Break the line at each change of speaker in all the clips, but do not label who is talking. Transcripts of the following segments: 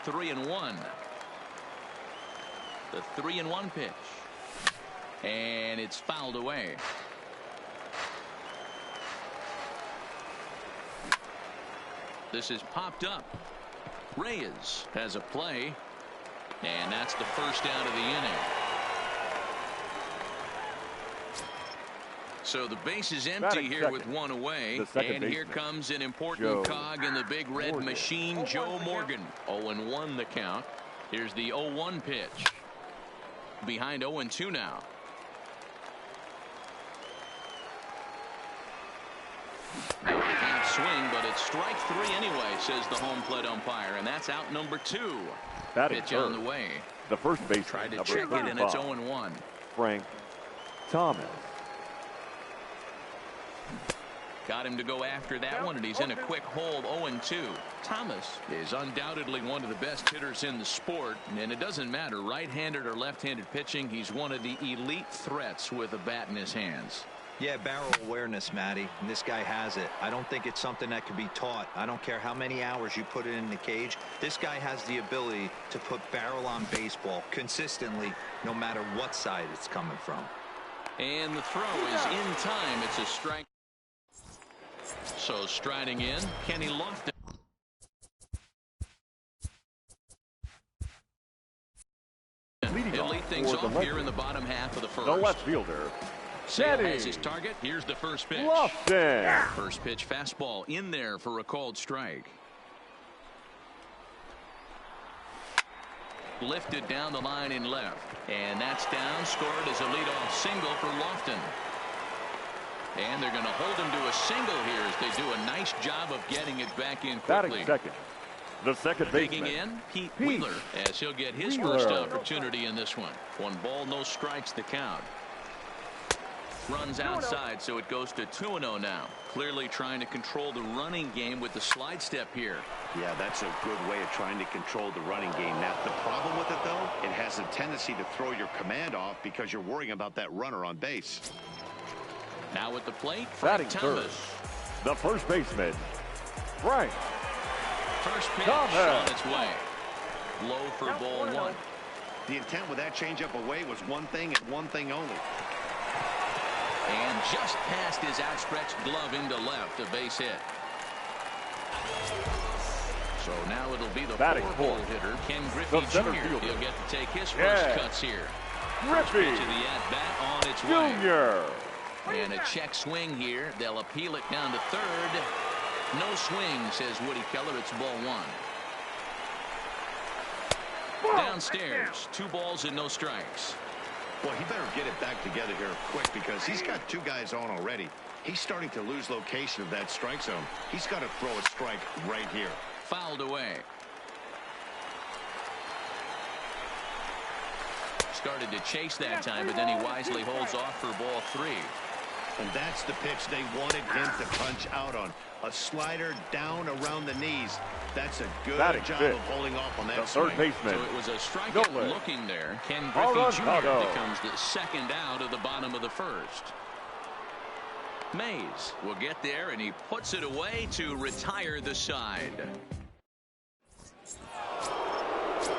It's 3-1. The 3-1 pitch. And it's fouled away. This is popped up. Reyes has a play. And that's the first out of the inning. So the base is empty here with one away. And here comes an important cog in the big red machine, Joe Morgan. 0-1 the count. Here's the 0-1 pitch. Behind 0-2 now. Can't swing, but it's strike three anyway, says the home plate umpire. And that's out number 2. Pitch on the way.
The first base
tried to check it, and it's 0-1.
Frank Thomas.
Got him to go after that one, and he's in a quick hole. 0-2. Thomas is undoubtedly one of the best hitters in the sport, and it doesn't matter right-handed or left-handed pitching. He's one of the elite threats with a bat in his hands.
Yeah, barrel awareness, Matty, and this guy has it. I don't think it's something that can be taught. I don't care how many hours you put it in the cage. This guy has the ability to put barrel on baseball consistently, no matter what side it's coming from.
And the throw is in time. It's a strike. So striding in, Kenny Lofton. He'll lead things off here in the bottom half of the first.
The left fielder,
Sale has his target. Here's the first pitch.
Lofton.
First pitch fastball in there for a called strike. Lifted down the line in left. And that's down. Scored as a leadoff single for Lofton. And they're going to hold him to a single here as they do a nice job of getting it back in quickly.
Second. The second baseman.
Digging in, Pete Wheeler, as he'll get his first opportunity in this one. 1 ball, no strikes the count. Runs outside, so it goes to 2-0 now. Clearly trying to control the running game with the slide step here.
Yeah, that's a good way of trying to control the running game. Now, the problem with it, though, it has a tendency to throw your command off because you're worrying about that runner on base.
Now at the plate, Frank Thomas.
The first baseman, Frank.
First pitch on its way. Low for ball 1.
The intent with that changeup away was one thing and one thing only.
And just past his outstretched glove into left, a base hit. So now it'll be the 4-hole hitter, Ken Griffey Jr. He'll get to take his first cuts here.
Griffey
to the at-bat on its way. And a check swing here. They'll appeal it down to third. No swing, says Woody Keller. It's ball 1. Downstairs, 2 balls and no strikes.
Well, he better get it back together here quick because he's got 2 guys on already. He's starting to lose location of that strike zone. He's got to throw a strike right here.
Fouled away. Started to chase that time, but then he wisely holds off for ball 3.
And that's the pitch they wanted him to punch out on. A slider down around the knees. That's a good job of holding off on that swing.
Third baseman.
So it was a strikeout looking there. Ken Griffey Jr. becomes the second out of the bottom of the first. Mays will get there, and he puts it away to retire the side.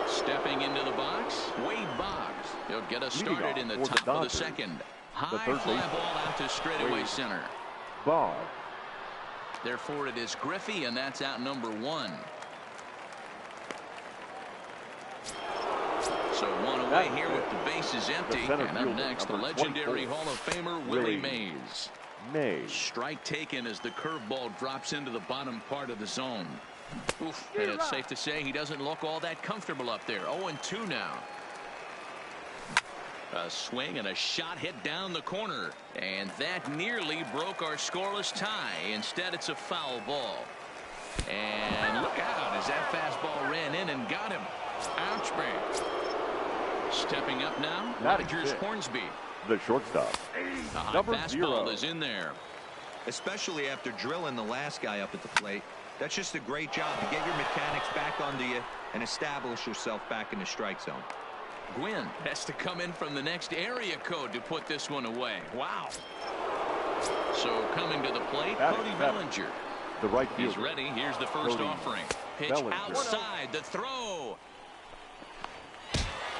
Stepping into the box, Wade Boggs. He'll get us started in the top of the second. High fly ball out to straightaway center.
Boggs.
Therefore, it is Griffey, and that's out number 1. So 1 away here with the bases empty. And up next, the legendary Hall of Famer Willie Mays. Strike taken as the curveball drops into the bottom part of the zone. Oof, and it's safe to say he doesn't look all that comfortable up there. 0-2 now. A swing and a shot hit down the corner. And that nearly broke our scoreless tie. Instead, it's a foul ball. And look out as that fastball ran in and got him. Ouch, man. Stepping up now, Rogers Hornsby.
The shortstop.
The high fastball is in there.
Especially after drilling the last guy up at the plate. That's just a great job to get your mechanics back onto you and establish yourself back in the strike zone.
Gwynn has to come in from the next area code to put this one away. Wow. So coming to the plate, Cody Bellinger.
The right
He's
fielder.
ready. Here's the first
Cody
offering. Pitch
Bellinger.
outside. The throw.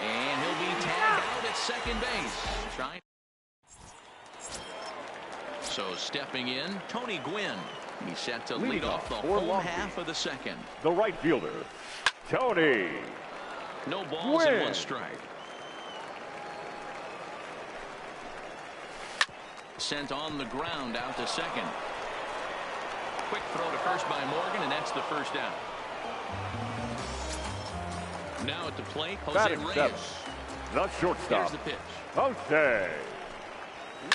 And he'll be tagged out at second base. So stepping in, Tony Gwynn. He's set to lead off the home half of the second.
The right fielder, Tony.
No balls and one strike. Sent on the ground out to second. Quick throw to first by Morgan, and that's the first out. Now at the plate, Jose Reyes.
The shortstop,
Here's the pitch.
Jose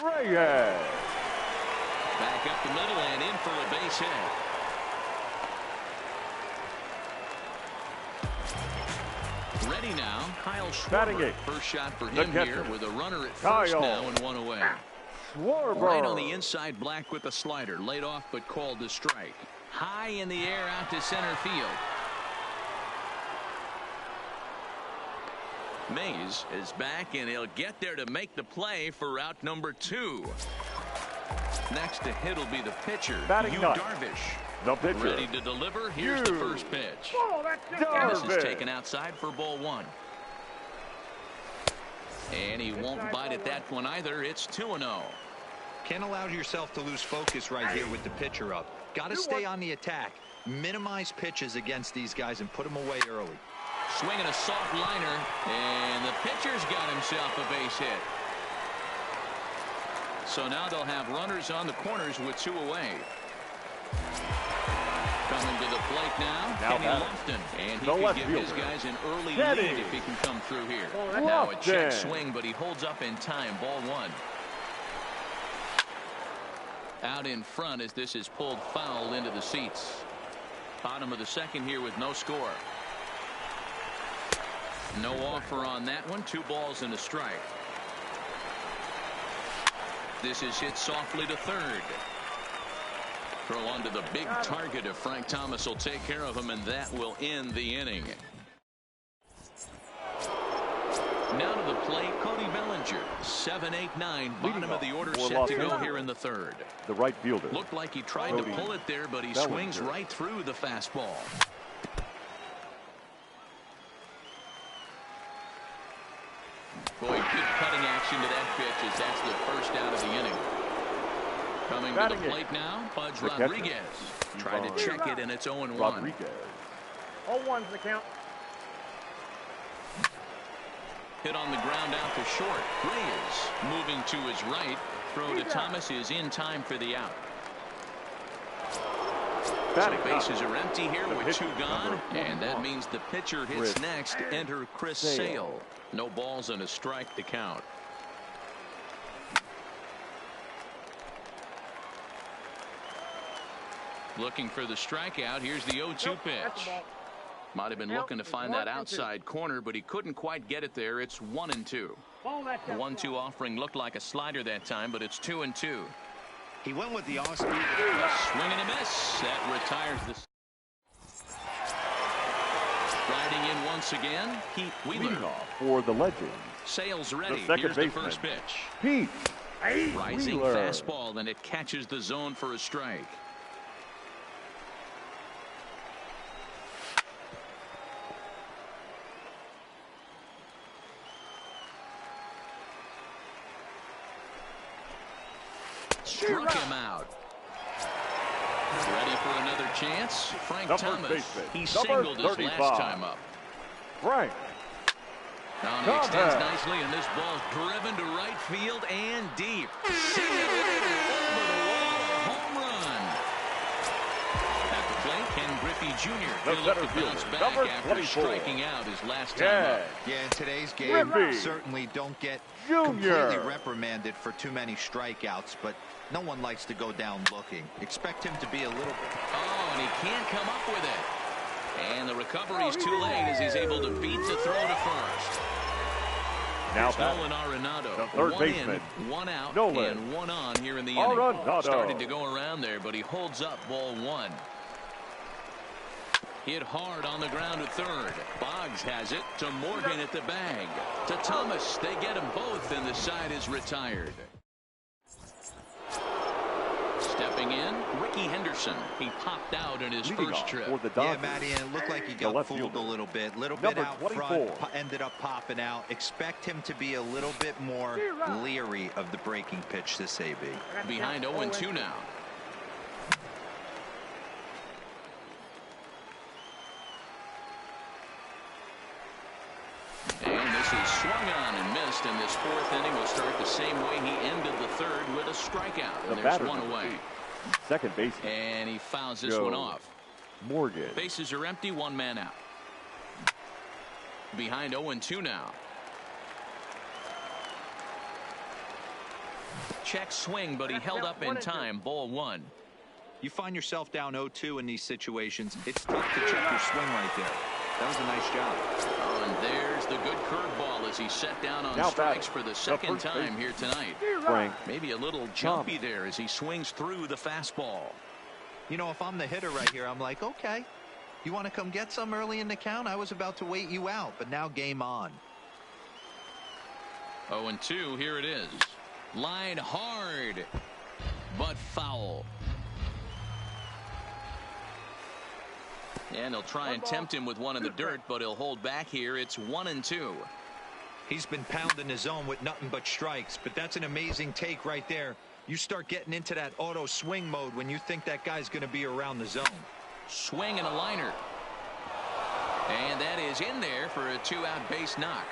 Reyes.
Back up the middle and in for a base hit. Ready now, Kyle Schwarber. First shot for him here with a runner at first now and one away.
Schwarber.
Right on the inside, Black with a slider. Laid off but called to strike. High in the air out to center field. Mays is back, and he'll get there to make the play for out number 2. Next to hit will be the pitcher, Yu Darvish.
The pitcher.
Ready to deliver. Here's the first pitch. And this is taken outside for ball 1. And he won't bite at that one either. It's 2-0.
Can't allow yourself to lose focus right here with the pitcher up. Got to stay on the attack. Minimize pitches against these guys and put them away early.
Swinging a soft liner, and the pitcher's got himself a base hit. So now they'll have runners on the corners with 2 away. Coming to the plate now Kenny Lofton. And he can give his guys an early lead if he can come through here. Now a check swing, but he holds up in time. Ball 1. Out in front as this is pulled foul into the seats. Bottom of the second here with no score. No offer on that one. 2 balls and a strike. This is hit softly to third. Throw onto the big target if Frank Thomas will take care of him, and that will end the inning. Now to the plate, Cody Bellinger. 7-8-9. Bottom of the order set to go here in the third.
The right fielder.
Looked like he tried to pull it there, but he swings right through the fastball. Boy, good cutting action to that pitch as that's the first out of the inning. Coming to the plate now, Pudge Rodriguez. Tried to check it, and it's 0-1.
Rodriguez.
0-1's the count.
Hit on the ground out to short. Reyes moving to his right. Throw to Thomas is in time for the out. So bases are empty here with 2 gone, and that means the pitcher hits next. Enter Chris Sale. No balls and a strike to count. Looking for the strikeout. Here's the 0-2 pitch. Might have been looking to find that outside corner, but he couldn't quite get it there. It's 1-2. The 1-2 offering looked like a slider that time, but it's 2-2.
He went with the off-speed.
Swing and a miss. That retires the. Riding in once again, Pete Wheeler.
For the legend.
Sales ready.
Here's
the first pitch.
Pete
Rising
Wheeler.
fastball, and it catches the zone for a strike. Struck him out. Ready for another chance. Frank Thomas. He singled his last time up.
Frank.
Now he extends nicely, and this ball's driven to right field and deep. See you later. Over the wall. A home run. At the plate, Ken Griffey Jr. He'll look to bounce back after striking out his last time up.
Yeah, in today's game, certainly don't get completely reprimanded for too many strikeouts, but no one likes to go down looking. Expect him to be a little bit.
Oh, and he can't come up with it. And the recovery's too late as he's able to beat the throw to first.
Now
Nolan Arenado.
The third
1
baseman.
in, 1 out,
Nolan
and 1 on here in the inning.
Arenado.
Started to go around there, but he holds up ball 1. Hit hard on the ground at third. Boggs has it to Morgan at the bag. To Thomas. They get them both, and the side is retired. Stepping in, Ricky Henderson. Henderson. He popped out in his
Leading
first
off
trip.
for the
Yeah,
Dodgers,
Matty, and it looked like he
the
got
left
fooled
fielder,
a little bit
number
out
24.
front, ended up popping out. Expect him to be a little bit more leery of the breaking pitch this AB.
Behind 0-2 now. And this is swung on and missed, and this fourth inning will start the same way he ended the third, with a strikeout. And there's one away.
Second baseman.
And he fouls this one off.
Morgan.
Bases are empty, one man out. Behind 0-2 now. Check swing, but he held up in time. Ball one.
You find yourself down 0-2 in these situations. It's tough to check your swing right there. That was a nice job.
Oh, and there's the good curveball as he set down on
Now
strikes
batting,
for the second
first
time
base.
here tonight.
Frank.
Maybe a little jumpy there as he swings through the fastball.
You know, if I'm the hitter right here, I'm like, okay, you want to come get some early in the count? I was about to wait you out, but now game on.
0-2, here it is. Line hard, but foul. And he'll try and tempt him with one in the dirt, but he'll hold back here. It's 1-2.
He's been pounding the zone with nothing but strikes, but that's an amazing take right there. You start getting into that auto swing mode when you think that guy's going to be around the zone.
Swing and a liner. And that is in there for a two-out base knock.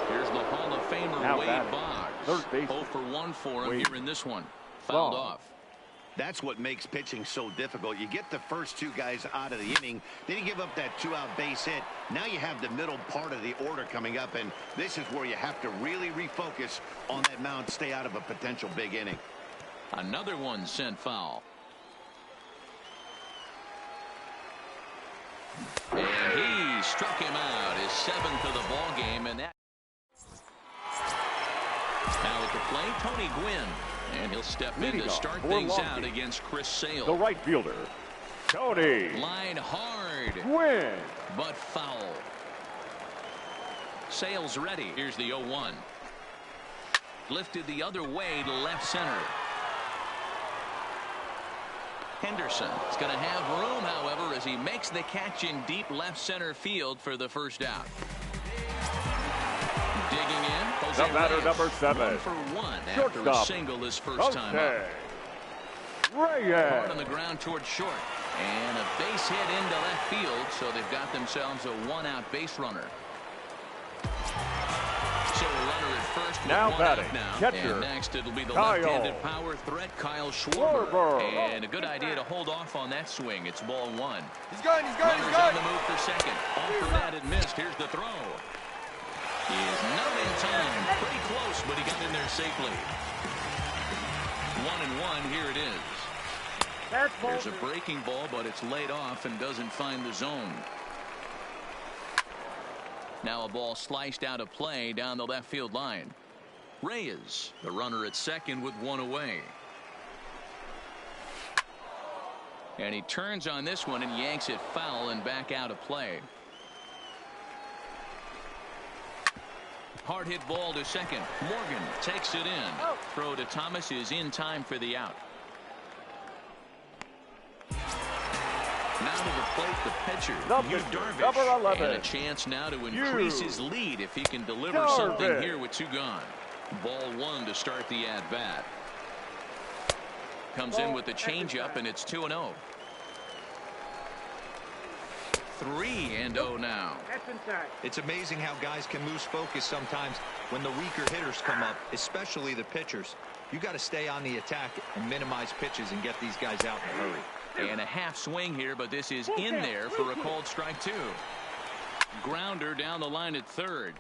Here's the Hall of Famer
Now
Wade
batting,
Boggs.
third baseman.
0 for 1 for him
Wade.
here in this one. Fouled
Boggs.
off.
That's what makes pitching so difficult. You get the first two guys out of the inning, then you give up that two-out base hit. Now you have the middle part of the order coming up, and this is where you have to really refocus on that mound, stay out of a potential big inning.
Another one sent foul. And he struck him out, his 7th of the ball game, and that. Now at the plate, Tony Gwynn. And he'll step in to start things out against Chris Sale.
The right fielder, Tony.
Line hard,
Gwynn.
but foul. Sale's ready. Here's the 0-1. Lifted the other way to left center. Henderson is going to have room, however, as he makes the catch in deep left center field for the first out. Digging in, Jose
The batter,
Reyes,
number 7.
1 for 1 after a
Shortstop,
single his first time up.
Jose
Hard
Reyes.
on the ground toward short. And a base hit into left field, so they've got themselves a one-out base runner. So a runner at first with
Now
one
batting,
out now.
catcher,
And next it'll be the
Kyle
left-handed power threat, Kyle Schwarber.
Schwarber.
And a good idea to hold off on that swing. It's ball 1.
He's good, he's good, he's
Runners on
good.
the move for second. All for that it missed. Here's the throw. He is not in time. Pretty close, but he got in there safely. 1-1. Here it is. There's a breaking ball, but it's laid off and doesn't find the zone. Now a ball sliced out of play down the left field line. Reyes, the runner at second with one away. And he turns on this one and yanks it foul and back out of play. Hard hit ball to second. Morgan takes it in. Throw to Thomas is in time for the out. Now to the plate, the pitcher, Yu Darvish,
number 11.
and a chance now to increase his lead if he can deliver something here with 2 gone. Ball 1 to start the at-bat. Comes in with the changeup, and it's 2-0. 3-0 now.
That's inside.
It's amazing how guys can lose focus sometimes when the weaker hitters come up, especially the pitchers. You got to stay on the attack and minimize pitches and get these guys out in a hurry.
And a half swing here, but this is in there for a called strike 2. Grounder down the line at third.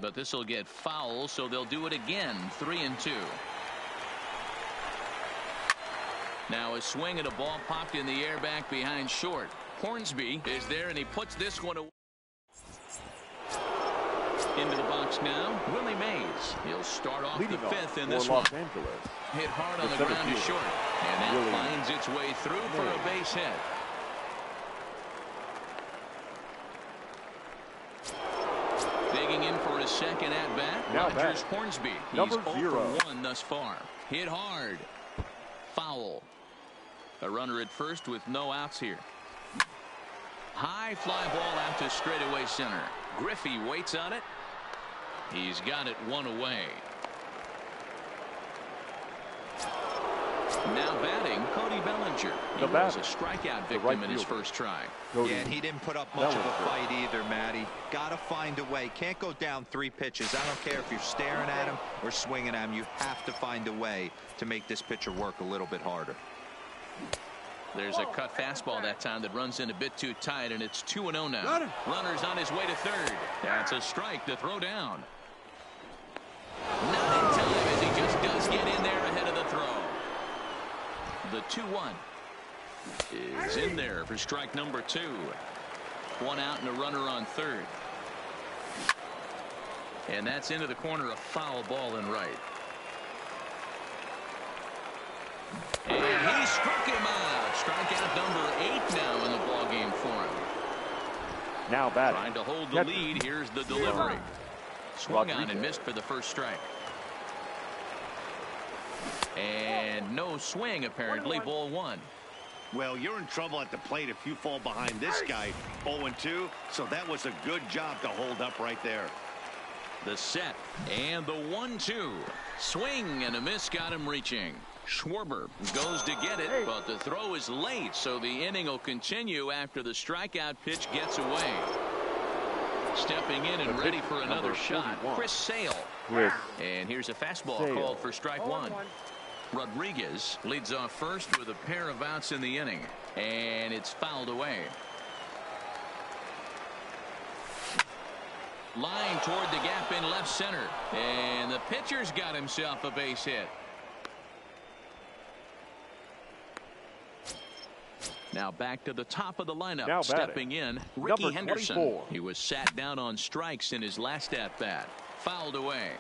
But this will get foul, so they'll do it again. 3-2. Now a swing and a ball popped in the air back behind short. Hornsby is there, and he puts this one away. Into the box now, Willie Mays. He'll start off
Leading
the
off
5th in
for
this one.
Los Angeles,
Hit hard on the
the
ground to
center
short. And that
Willie
finds its way through for a base hit. Digging in for his second at bat.
Now
Rogers
batting.
Hornsby. He's
Number
0
0.
for 1 thus far. Hit hard. Foul. A runner at first with no outs here. High fly ball out to straightaway center. Griffey waits on it. He's got it one away. Now batting, Cody Bellinger. He was a strikeout victim in his first try.
Yeah, and he didn't put up much of a fight either, Matty. Got to find a way. Can't go down 3 pitches. I don't care if you're staring at him or swinging at him. You have to find a way to make this pitcher work a little bit harder.
There's a cut fastball that time that runs in a bit too tight, and it's 2-0 now. Runner's on his way to third. That's a strike to throw down. Not in time as he just does get in there ahead of the throw. The 2-1 is in there for strike number 2. 1 out and a runner on third. And that's into the corner, a foul ball in right. And he struck him out. Strikeout number 8 now in the ballgame for him.
Now batting.
Trying to hold the lead. Here's the delivery. Swung on and missed for the first strike. And no swing, apparently. Ball 1.
Well, you're in trouble at the plate if you fall behind this guy. 0-2, so that was a good job to hold up right there.
The set and the 1-2. Swing and a miss got him reaching. Schwarber goes to get it, but the throw is late, so the inning will continue after the strikeout pitch gets away. Stepping in and ready for another shot, Chris Sale. And here's a fastball called for strike 1. Rodriguez leads off first with a pair of outs in the inning, and it's fouled away. Line toward the gap in left center, and the pitcher's got himself a base hit. Now back to the top of the lineup. Stepping in, Ricky Henderson.
24.
He was sat down on strikes in his last at bat. Fouled away.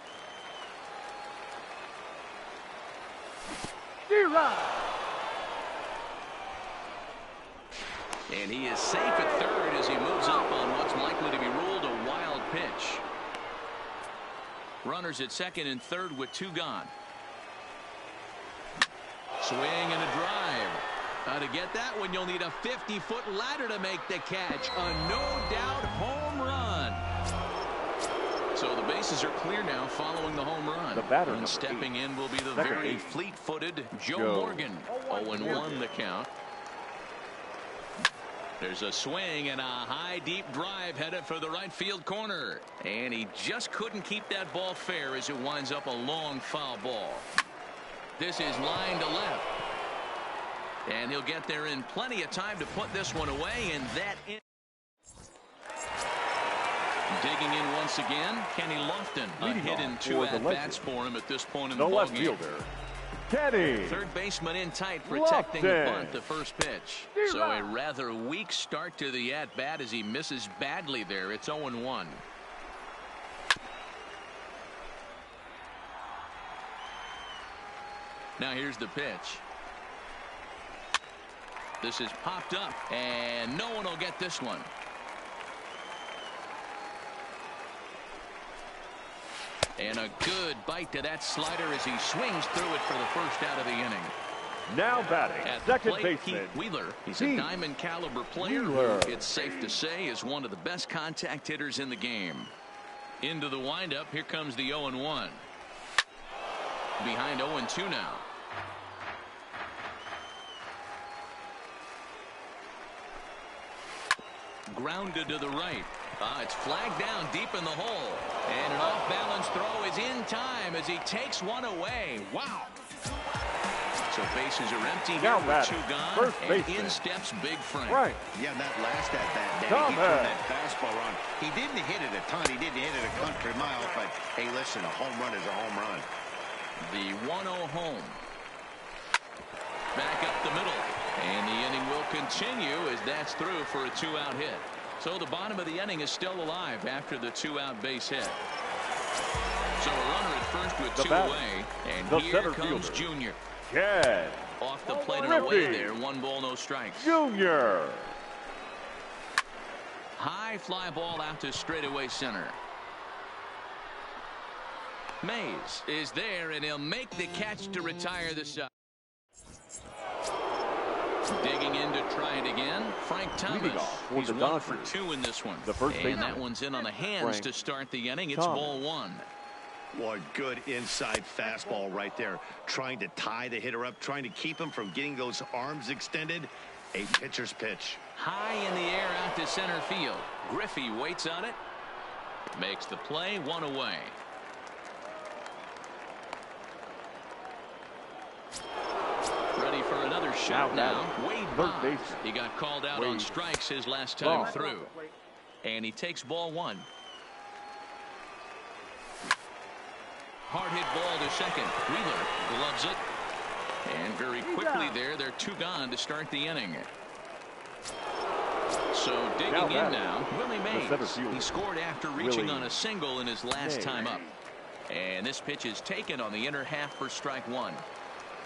And he is safe at third as he moves up on what's likely to be ruled a wild pitch. Runners at second and third with 2 gone. Swing and a drive. To get that one, you'll need a 50-foot ladder to make the catch. A no-doubt home run. So the bases are clear now following the home run.
The batter,
and stepping in will be the very fleet-footed Joe Morgan. 0-1 the count. There's a swing and a high deep drive headed for the right field corner. And he just couldn't keep that ball fair as it winds up a long foul ball. This is line to left. And he'll get there in plenty of time to put this one away, and that in. Digging in once again, Kenny Lofton. A hit in 2 at-bats for him at this point in the
left
ballgame.
fielder, Kenny.
Third baseman in tight, protecting the bunt the first pitch. So a rather weak start to the at-bat as he misses badly there. It's 0-1. Now here's the pitch. This is popped up, and no one will get this one. And a good bite to that slider as he swings through it for the first out of the inning.
Now batting,
at the
second
plate,
baseman,
Keith Wheeler. He's a diamond caliber player who, it's safe to say, is one of the best contact hitters in the game. Into the windup, here comes the 0-1. Behind 0-2 now. Grounded to the right. It's flagged down deep in the hole. And an off-balance throw is in time as he takes one away. Wow. So bases are empty here with 2 gone. And in steps Big Frank.
Right.
Yeah, that last at-bat, Danny, he turned that fastball on. He didn't hit it a ton. He didn't hit it a country mile. But, hey, listen, a home run is a home run.
The 1-0 home. Back up the middle. And the inning will continue as that's through for a 2-out hit. So the bottom of the inning is still alive after the 2-out base hit. So a runner at first with 2 away. And here comes Junior.
Ken.
Off the plate and away there. 1 ball, no strikes.
Junior.
High fly ball out to straightaway center. Mays is there, and he'll make the catch to retire the side. Digging in to try it again. Frank Thomas. He's 1 for 2 in this one. And that one's in on the hands to start the inning. It's ball 1.
Boy, good inside fastball right there. Trying to tie the hitter up, trying to keep him from getting those arms extended. A pitcher's pitch.
High in the air out to center field. Griffey waits on it. Makes the play, 1 away. Ready for another shot now. Wade Boggs. He got called out on strikes his last time through. And he takes ball 1. Hard hit ball to second. Wheeler gloves it. And very quickly there, they're 2 gone to start the inning. So digging in now, Willie Mays. He scored after reaching on a single in his last time up. And this pitch is taken on the inner half for strike 1.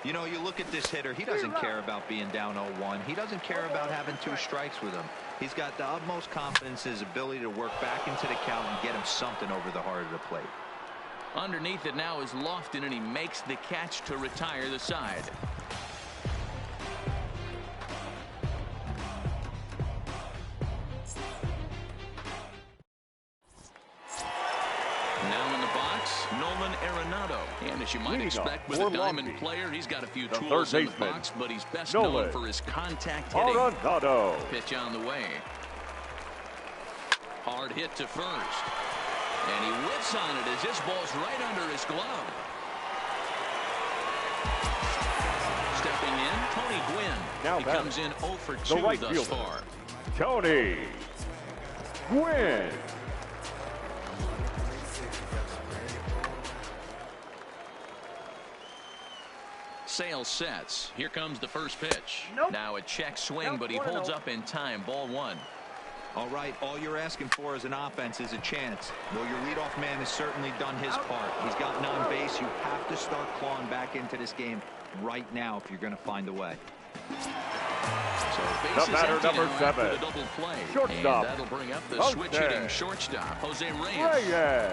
You know, you look at this hitter, he doesn't care about being down 0-1. He doesn't care about having 2 strikes with him. He's got the utmost confidence in his ability to work back into the count and get him something over the heart of the plate.
Underneath it now is Lofton, and he makes the catch to retire the side. Now in the box, Nolan Arenado. And as you might expect with a diamond player, he's got a few tools in the box, but he's best known for his contact hitting. Pitch on the way. Hard hit to first. And he whiffs on it as this ball's right under his glove. Stepping in, Tony Gwynn. He comes in 0 for 2 thus far.
Tony Gwynn.
Sale sets. Here comes the first pitch. Now a check swing, but he holds up in time. Ball 1.
All right, all you're asking for as an offense is a chance. Well, your leadoff man has certainly done his part. He's gotten on base. You have to start clawing back into this game right now if you're going to find a way.
So base is empty now after the double play.
Shortstop.
And that'll bring up the switch-hitting shortstop, Jose Reyes.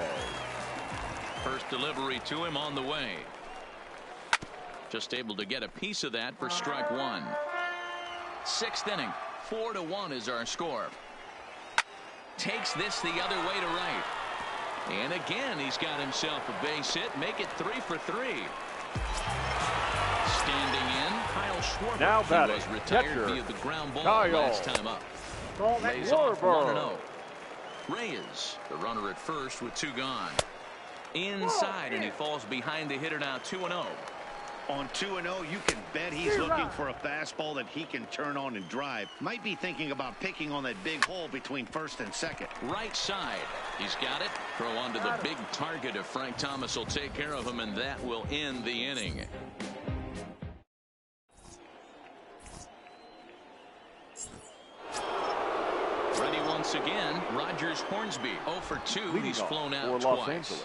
First delivery to him on the way. Just able to get a piece of that for strike 1. 6th inning. 4-1 is our score. Takes this the other way to right. And again, he's got himself a base hit. Make it 3 for 3. Standing in, Kyle Schwarber.
Now batting,
he was retired
catcher,
via the ground ball
Kyle
last time up. Lays off 1-0. Reyes, the runner at first with 2 gone. Inside, and he falls behind the hitter now 2-0.
On 2-0, you can bet he's looking for a fastball that he can turn on and drive. Might be thinking about picking on that big hole between first and second.
Right side. He's got it. Throw onto the big target if Frank Thomas will take care of him, and that will end the inning. Ready once again. Rogers Hornsby 0 for 2. He's flown out twice.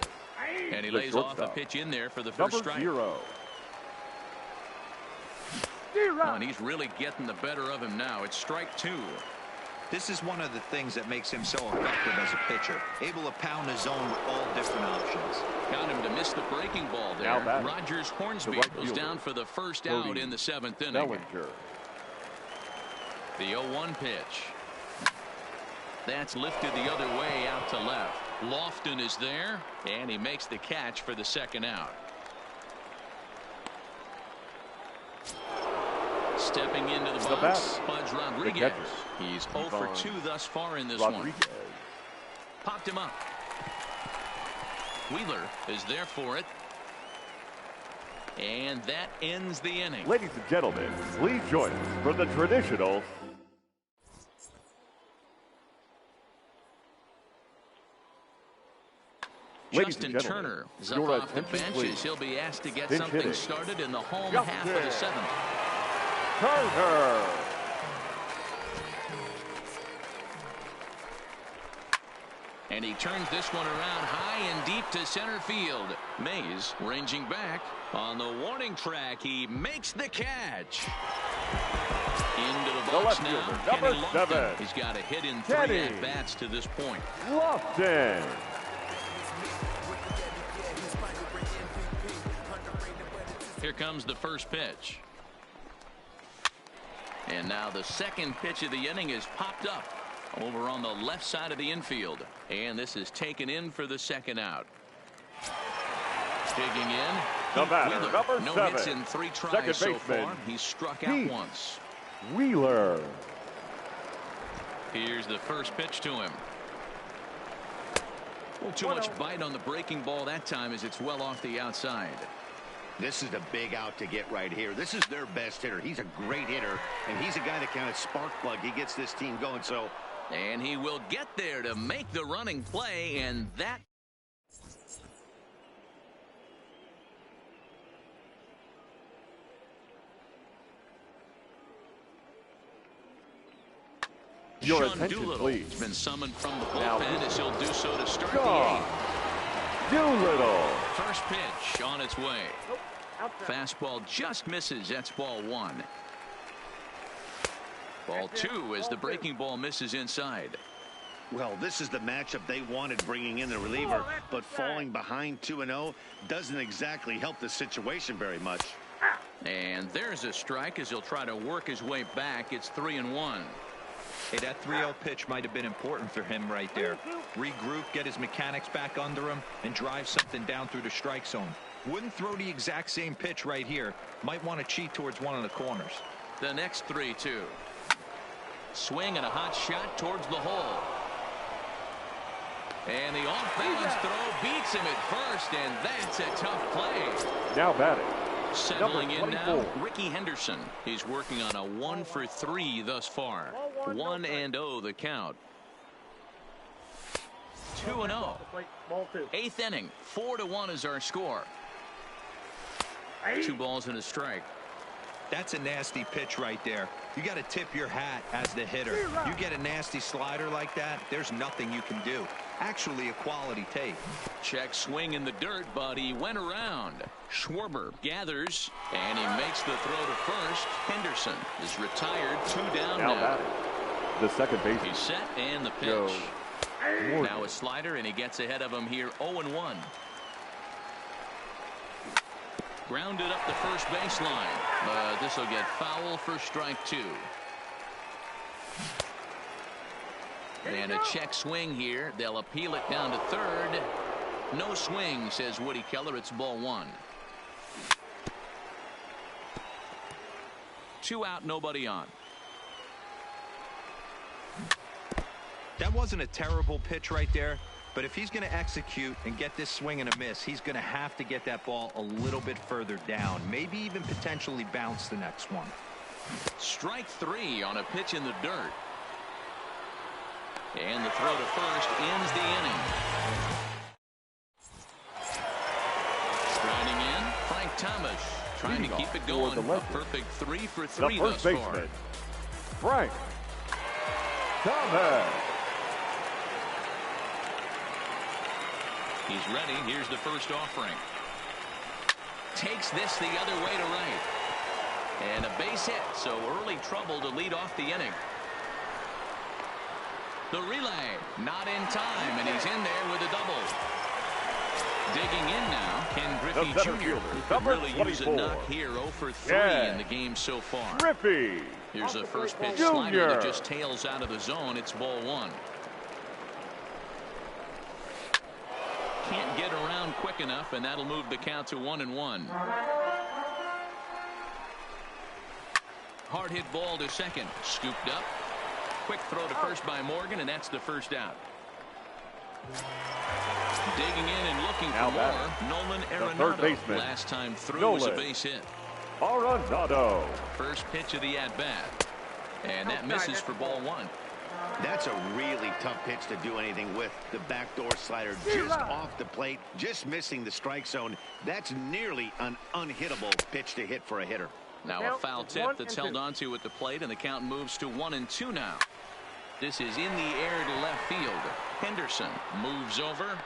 And he lays off a pitch in there for the first strike. And he's really getting the better of him now. It's strike 2.
This is one of the things that makes him so effective as a pitcher. Able to pound his zone with all different options.
Got him to miss the breaking ball there. Rogers Hornsby goes down for the first out in the 7th inning. The 0-1 pitch. That's lifted the other way out to left. Lofton is there, and he makes the catch for the second out. Stepping into the box, Pudge Rodriguez. He's 0 for 2 thus far in this one. Popped him up. Wheeler is there for it. And that ends the inning.
Ladies and gentlemen, please join us for the traditional
Justin Turner is up off the bench as he'll be asked to get something started in the home half of the 7th.
Turner.
And he turns this one around high and deep to center field. Mays ranging back on the warning track. He makes the catch. Into the box now.
Number
Kenny
7.
Lofton. He's got a hit in 3 at-bats to this point.
Lofton.
Here comes the first pitch. And now the second pitch of the inning is popped up over on the left side of the infield. And this is taken in for the second out. Digging in.
The batter, number
no
7.
hits in 3 tries
Second
so
baseman,
far. He's struck out once.
Wheeler.
Here's the first pitch to him. Well, too much bite on the breaking ball that time as it's well off the outside.
This is a big out to get right here. This is their best hitter. He's a great hitter, and he's a guy that kind of spark plug. He gets this team going. So,
and he will get there to make the running play, and that.
Your
Sean
attention,
Doolittle
please.
has been summoned from the bullpen
Now,
as he'll do so to start
Shaw
the 8th.
Doolittle.
First pitch on its way.
Nope. Outside.
Fastball just misses. That's ball 1. Ball 2 as the breaking ball misses inside.
well, this is the matchup they wanted bringing in the reliever, but falling behind 2-0 doesn't exactly help the situation very much.
And there's a strike as he'll try to work his way back. It's 3-1.
Hey, that 3-0 pitch might have been important for him right there. Regroup, get his mechanics back under him, and drive something down through the strike zone. Wouldn't throw the exact same pitch right here. Might want to cheat towards one of the corners.
The next 3-2. Swing and a hot shot towards the hole. And the off-balance throw beats him at first, and that's a tough play.
Now batting.
Settling in now,
24.
Ricky Henderson. He's working on a 1-for-3 thus far. 1-0 the count. 2-0.
Ball 2.
8th inning. 4-1 is our score. 2 balls and a strike.
That's a nasty pitch right there. You got to tip your hat as the hitter. You get a nasty slider like that, there's nothing you can do. Actually a quality take.
Check swing in the dirt, but he went around. Schwarber gathers, and he makes the throw to first. Henderson is retired. 2 down
Now
now.
batting. The second baseman.
He's set, and the
Joe
pitch.
Morgan.
Now a slider, and he gets ahead of him here. 0-1. Grounded up the first baseline, but this will get foul for strike 2. And a check swing here. They'll appeal it down to third. No swing, says Woody Keller. It's ball 1. 2 out, nobody on.
That wasn't a terrible pitch right there, but if he's going to execute and get this swing and a miss, he's going to have to get that ball a little bit further down, maybe even potentially bounce the next one.
Strike 3 on a pitch in the dirt. And the throw to first ends the inning. Striding in, Frank Thomas trying to keep it going. A perfect 3 for 3
The first
thus far.
baseman, Frank Thomas.
He's ready. Here's the first offering. Takes this the other way to right. And a base hit, so early trouble to lead off the inning. The relay, not in time, and he's in there with a double. Digging in now, Ken Griffey
The center
Jr.
fielder,
who could
number
really use a
24.
knock here. 0 for 3
Yeah.
in the game so far.
Griffey.
Here's a first pitch
Junior.
slider that just tails out of the zone. It's ball 1. Can't get around quick enough, and that'll move the count to 1-1. Hard hit ball to second. Scooped up. Quick throw to first by Morgan, and that's the first out. Digging in and looking
Now
for
batting.
more. Nolan
The third
Arenado.
baseman,
Last time through
Nolan
was a base hit.
Arenado.
First pitch of the at-bat. And that misses for ball 1.
That's a really tough pitch to do anything with. The backdoor slider just off the plate, just missing the strike zone. That's nearly an unhittable pitch to hit for a hitter.
Now a foul tip that's held onto at the plate, and the count moves to 1-2 now. This is in the air to left field. Henderson moves over,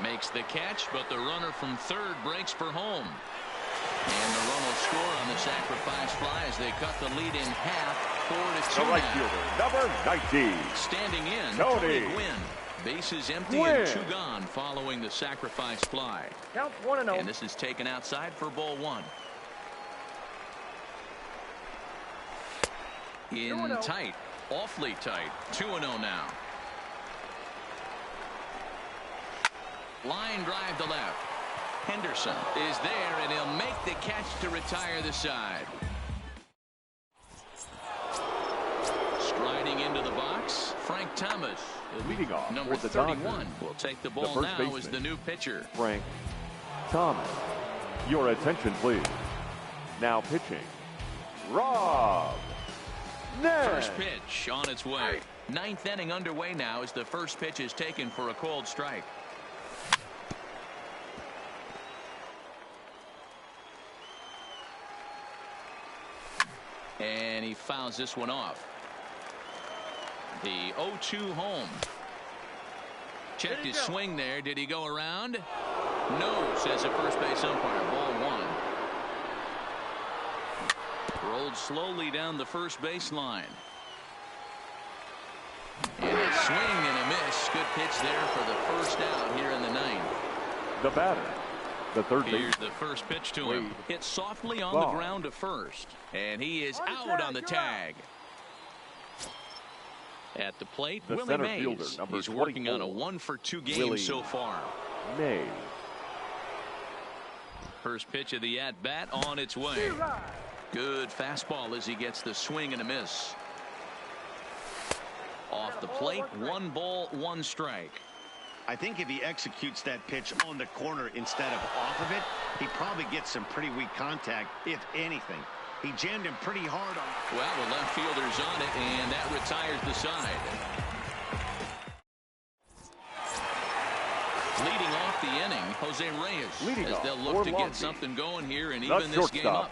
makes the catch, but the runner from third breaks for home. And the run will score on the sacrifice fly as they cut the lead in half. 4-2
The right
now.
fielder, number 19.
Standing in,
Tony
Gwynn. Bases empty
Gwynn.
and 2 gone following the sacrifice fly.
Counts 1-0.
And this is taken outside for ball 1. in tight, awfully tight. 2-0 now. Line drive to left. Henderson is there, and he'll make the catch to retire the side. Striding into the box, Frank Thomas.
Leading off
Number
for the
31
Dodgers,
will take the ball
first
now
baseman,
as the new pitcher.
Frank Thomas. Your attention, please. Now pitching, Rob Ness.
First pitch on its way. Ninth inning underway now as the first pitch is taken for a called strike. And he fouls this one off. The 0-2 home. Checked his swing there. Did he go around? No, says the first base umpire. Ball one. Rolled slowly down the first baseline. And a swing and a miss. Good pitch there for the first out here in the ninth.
The batter, the third
Here's
baseman,
the first pitch to him. Hit softly on
Ball.
the ground to first. And he is out on the tag. At the plate,
The
Willie
center
Mays.
fielder, number
He's working on a
24,
1-for-2 game
Willie
so far.
Mays.
First pitch of the at-bat on its way. Good fastball as he gets the swing and a miss. Off the plate, 1 ball, 1 strike.
I think if he executes that pitch on the corner instead of off of it, he probably gets some pretty weak contact, if anything. He jammed him pretty hard on.
Well, the left fielder's on it, and that retires the side. Leading off the inning, Jose Reyes.
Leading
as
off
they'll
for
look to
Long
get something going here and
The
even this game
shortstop,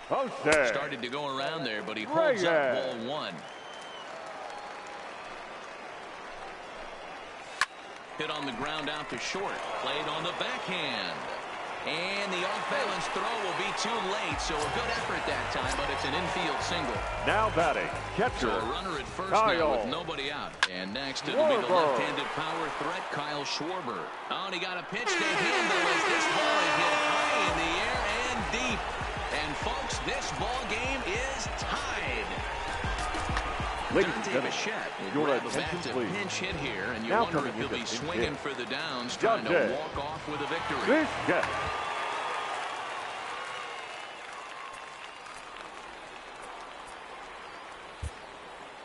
up.
Jose
Started to go around there, but he holds up
Reyes.
ball 1. Hit on the ground out to short. Played on the backhand. And the off-balance throw will be too late, so a good effort that time, but it's an infield single.
Now batting, catcher,
So a runner at first
Kyle
now with nobody out. And next it'll be the
Schwarber.
left-handed power threat, Kyle Schwarber. Oh, and he got a pitch to handle as this ball is hit high in the air and deep. And folks, this ball game is tied.
Ladies and
Dante
gentlemen,
Bichette will
your
grab a
attention,
bat to
please.
pinch hit here, and you
Now
wonder
coming
if he'll
into
be
pinch
swinging
hit,
for the downs, trying to
Dante
walk off with a victory.
Bichette.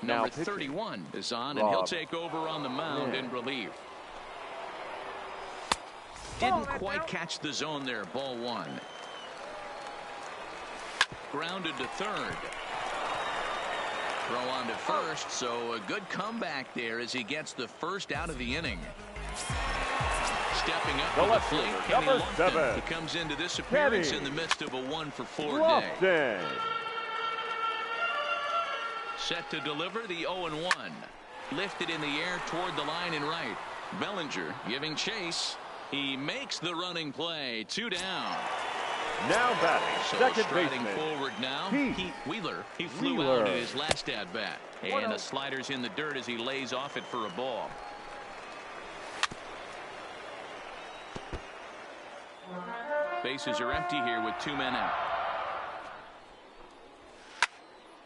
Number
pitching,
31 is on, and he'll
Rob
take over on the mound in
Ness.
relief. Didn't quite catch the zone there. Ball 1. Grounded to third. Throw on to first, so a good comeback there as he gets the first out of the inning. Stepping up
The
to the
left
plate,
fielder,
Kenny
number
Lofton.
7.
He comes into this appearance
Kenny
in the midst of a 1-for-4 day.
Lofton.
Set to deliver the 0-1. Lifted in the air toward the line and right. Bellinger giving chase. He makes the running play. 2 down.
Now batting,
So
second
striding
baseman,
forward now,
Pete
Wheeler. He flew
Wheeler.
out in his last at bat. And the slider's in the dirt as he lays off it for a ball. Bases are empty here with 2 men out.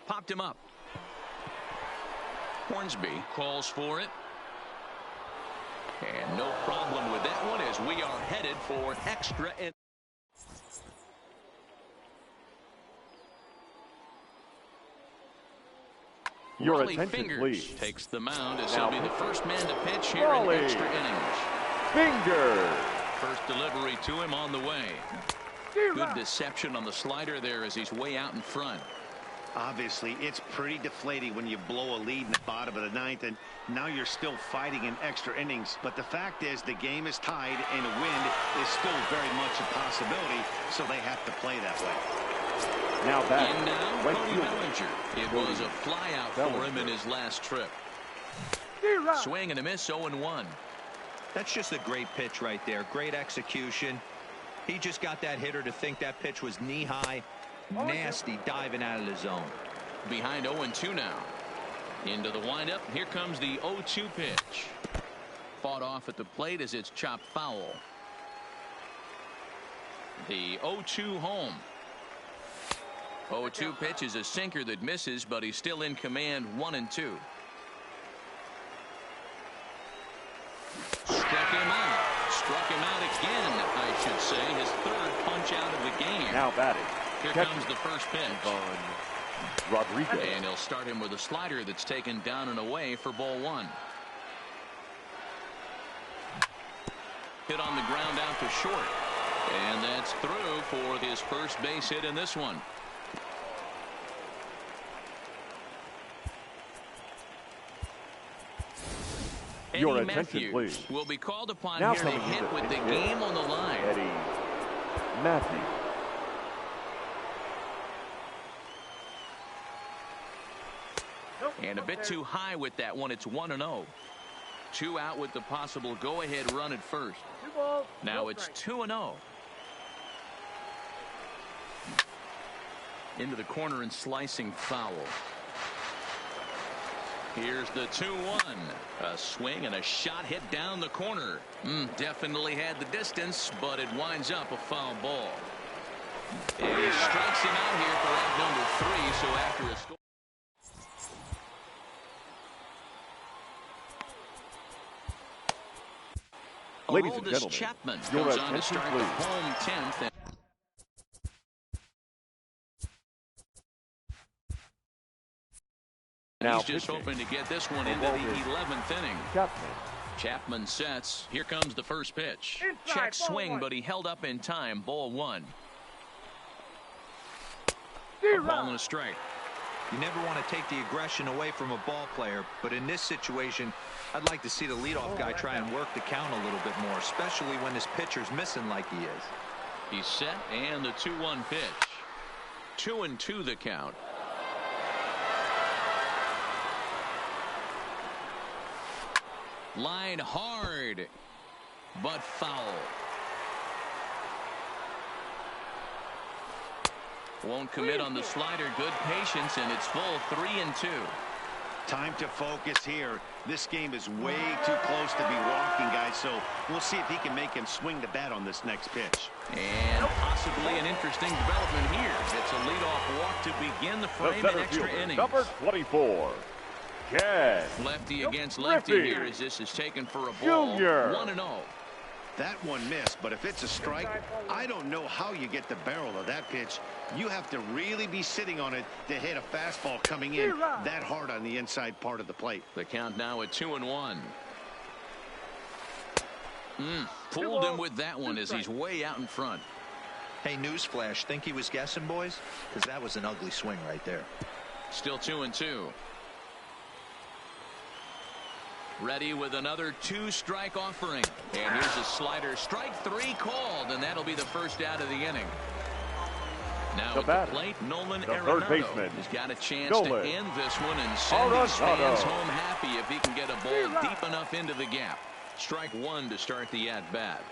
Popped him up. Hornsby calls for it. And no problem with that one as we are headed for extra.
Your
Raleigh
attention,
Fingers
please.
takes the mound as
Now
he'll be the first man to pitch here
Raleigh
in extra innings.
Fingers.
First delivery to him on the way. Good deception on the slider there as he's way out in front.
Obviously, it's pretty deflating when you blow a lead in the bottom of the ninth, and now you're still fighting in extra innings. But the fact is, the game is tied, and a win is still very much a possibility, so they have to play that way.
Now
And
batting,
now,
right
Cody
fielder,
Bellinger. It was a flyout for him in his last trip. Swing and a miss, 0-1.
That's just a great pitch right there. Great execution. He just got that hitter to think that pitch was knee-high. Nasty diving out of the zone.
Behind 0-2 now. Into the windup. Here comes the 0-2 pitch. Fought off at the plate as it's chopped foul. The 0-2 home. 0-2 pitch is a sinker that misses, but he's still in command. 1-2. Struck him out again, I should say. His third punch out of the game.
Now batting.
Here comes the first pitch.
Rodriguez.
And he'll start him with a slider that's taken down and away for ball one. Hit on the ground out to short. And that's through for his first base hit in this one.
Your
Eddie
attention,
Matthews
please.
will be called upon
Now
here to
coming
hit
into
with the
pitch
game on the line.
Eddie Matthews.
And a bit too high with that one. It's 1-0. 2 out with the possible go-ahead run at first.
2 balls.
Now
no
it's
strike.
2-0. Into the corner and slicing foul. Here's the 2-1. A swing and a shot hit down the corner. Definitely had the distance, but it winds up a foul ball. And he strikes him out here for out number 3. So after a score.
Ladies and
Aroldis
gentlemen,
Chapman
your
comes on to
attention,
start the
please.
home 10th.
Now
He's just
pitching.
hoping to get this one
The
into the
ball is
11th inning.
Chapman.
Chapman sets. Here comes the first pitch.
Inside,
Check
ball
swing,
one.
but he held up in time. Ball one. A
Zero.
ball and a strike.
You never want to take the aggression away from a ball player, but in this situation, I'd like to see the leadoff guy try and work the count a little bit more, especially when this pitcher's missing like he is.
He's set, and the 2-1 pitch. 2-2 the count. Line hard, but foul. Won't commit on the slider. Good patience, and it's full. 3-2.
Time to focus here. This game is way too close to be walking, guys, so we'll see if he can make him swing the bat on this next pitch.
And possibly an interesting development here. It's a leadoff walk to begin the
The
frame in
center
extra
fielder,
innings.
number 24. Ken
Lefty against lefty
Griffey
here as this is taken for a ball.
Jr.
1-0.
That one missed, but if it's a strike, I don't know how you get the barrel of that pitch. You have to really be sitting on it to hit a fastball coming in that hard on the inside part of the plate.
The count now at 2-1. Fooled him with that one as he's way out in front.
Hey, newsflash, think he was guessing, boys? Because that was an ugly swing right there.
Still 2-2. Ready with another 2-strike offering. And here's a slider. Strike 3 called, and that'll be the first out of the inning. Now
The
at
batter,
the plate, Nolan
the third
Arenado
baseman,
has got a chance
Nolan
to end this one and send his fans
Arenado.
home happy if he can get a ball deep enough into the gap. Strike 1 to start the at-bat.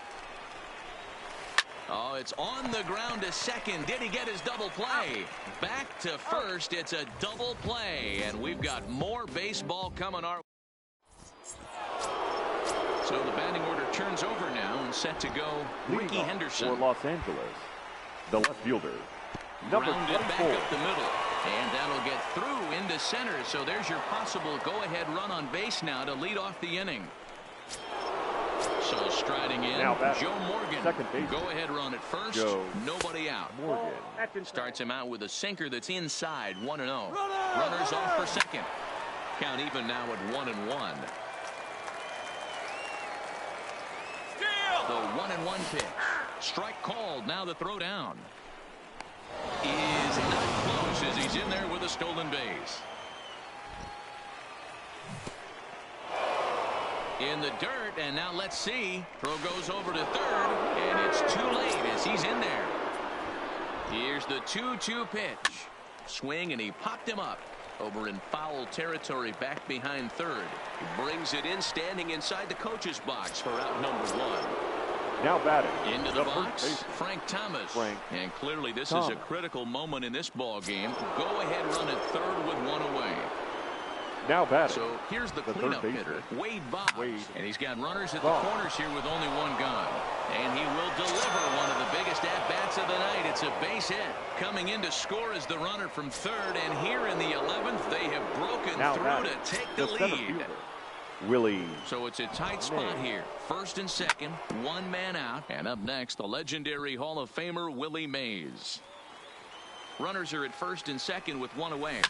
Oh, it's on the ground to second. Did he get his double play? Back to first. It's a double play, and we've got more baseball coming our way. So the batting order turns over now and set to go
Leading
Ricky
off
Henderson.
for Los Angeles, the left fielder, number
Grounded back
24.
up the middle. And that'll get through into center. So there's your possible go-ahead run on base now to lead off the inning. So striding in,
Now batting,
Joe Morgan.
second baseman.
Go-ahead run at first.
Joe
Nobody out.
Morgan.
That's inside.
Starts him out with a sinker that's inside. 1-0. Runners off for second. Count even now at 1-1. The 1-1 pitch. Strike called. Now the throw down is not close as he's in there with a stolen base. In the dirt, and now let's see. Throw goes over to third, and it's too late as he's in there. Here's the 2-2 pitch. Swing, and he popped him up. Over in foul territory back behind third. He brings it in standing inside the coach's box for out number 1.
Now batting
Into the
first
box,
baseman,
Frank Thomas.
Frank
And clearly this is
Thomas.
a critical moment in this ball game. Go ahead run at third with 1 away.
Now batting.
So here's the
third
cleanup
baseman.
hitter, Wade Boggs. And he's got runners at the
Boggs.
corners here with only one gun. And he will deliver one of the biggest at-bats of the night. It's a base hit. Coming in to score is the runner from third. And here in the 11th, they have broken
Now
through
batting.
to take the
center
lead.
fielder, Willie.
So it's a tight spot here. First and second, one man out. And up next, the legendary Hall of Famer Willie Mays. Runners are at first and second with one away.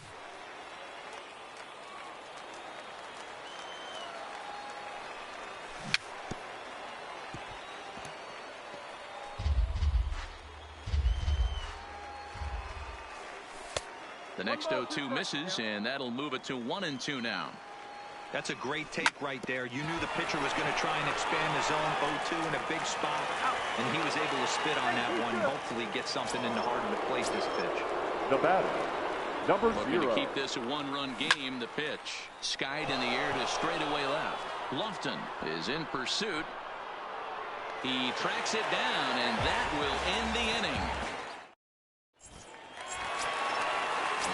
The next 0-2 misses, and that'll move it to 1-2 now.
That's a great take right there. You knew the pitcher was going to try and expand the zone. 0-2 in a big spot, and he was able to spit on that one. Hopefully get something in the heart of the plate this pitch.
The batter, number
Looking
0.
to keep this a one-run game. The pitch skied in the air to straightaway left. Lofton is in pursuit. He tracks it down, and that will end the inning.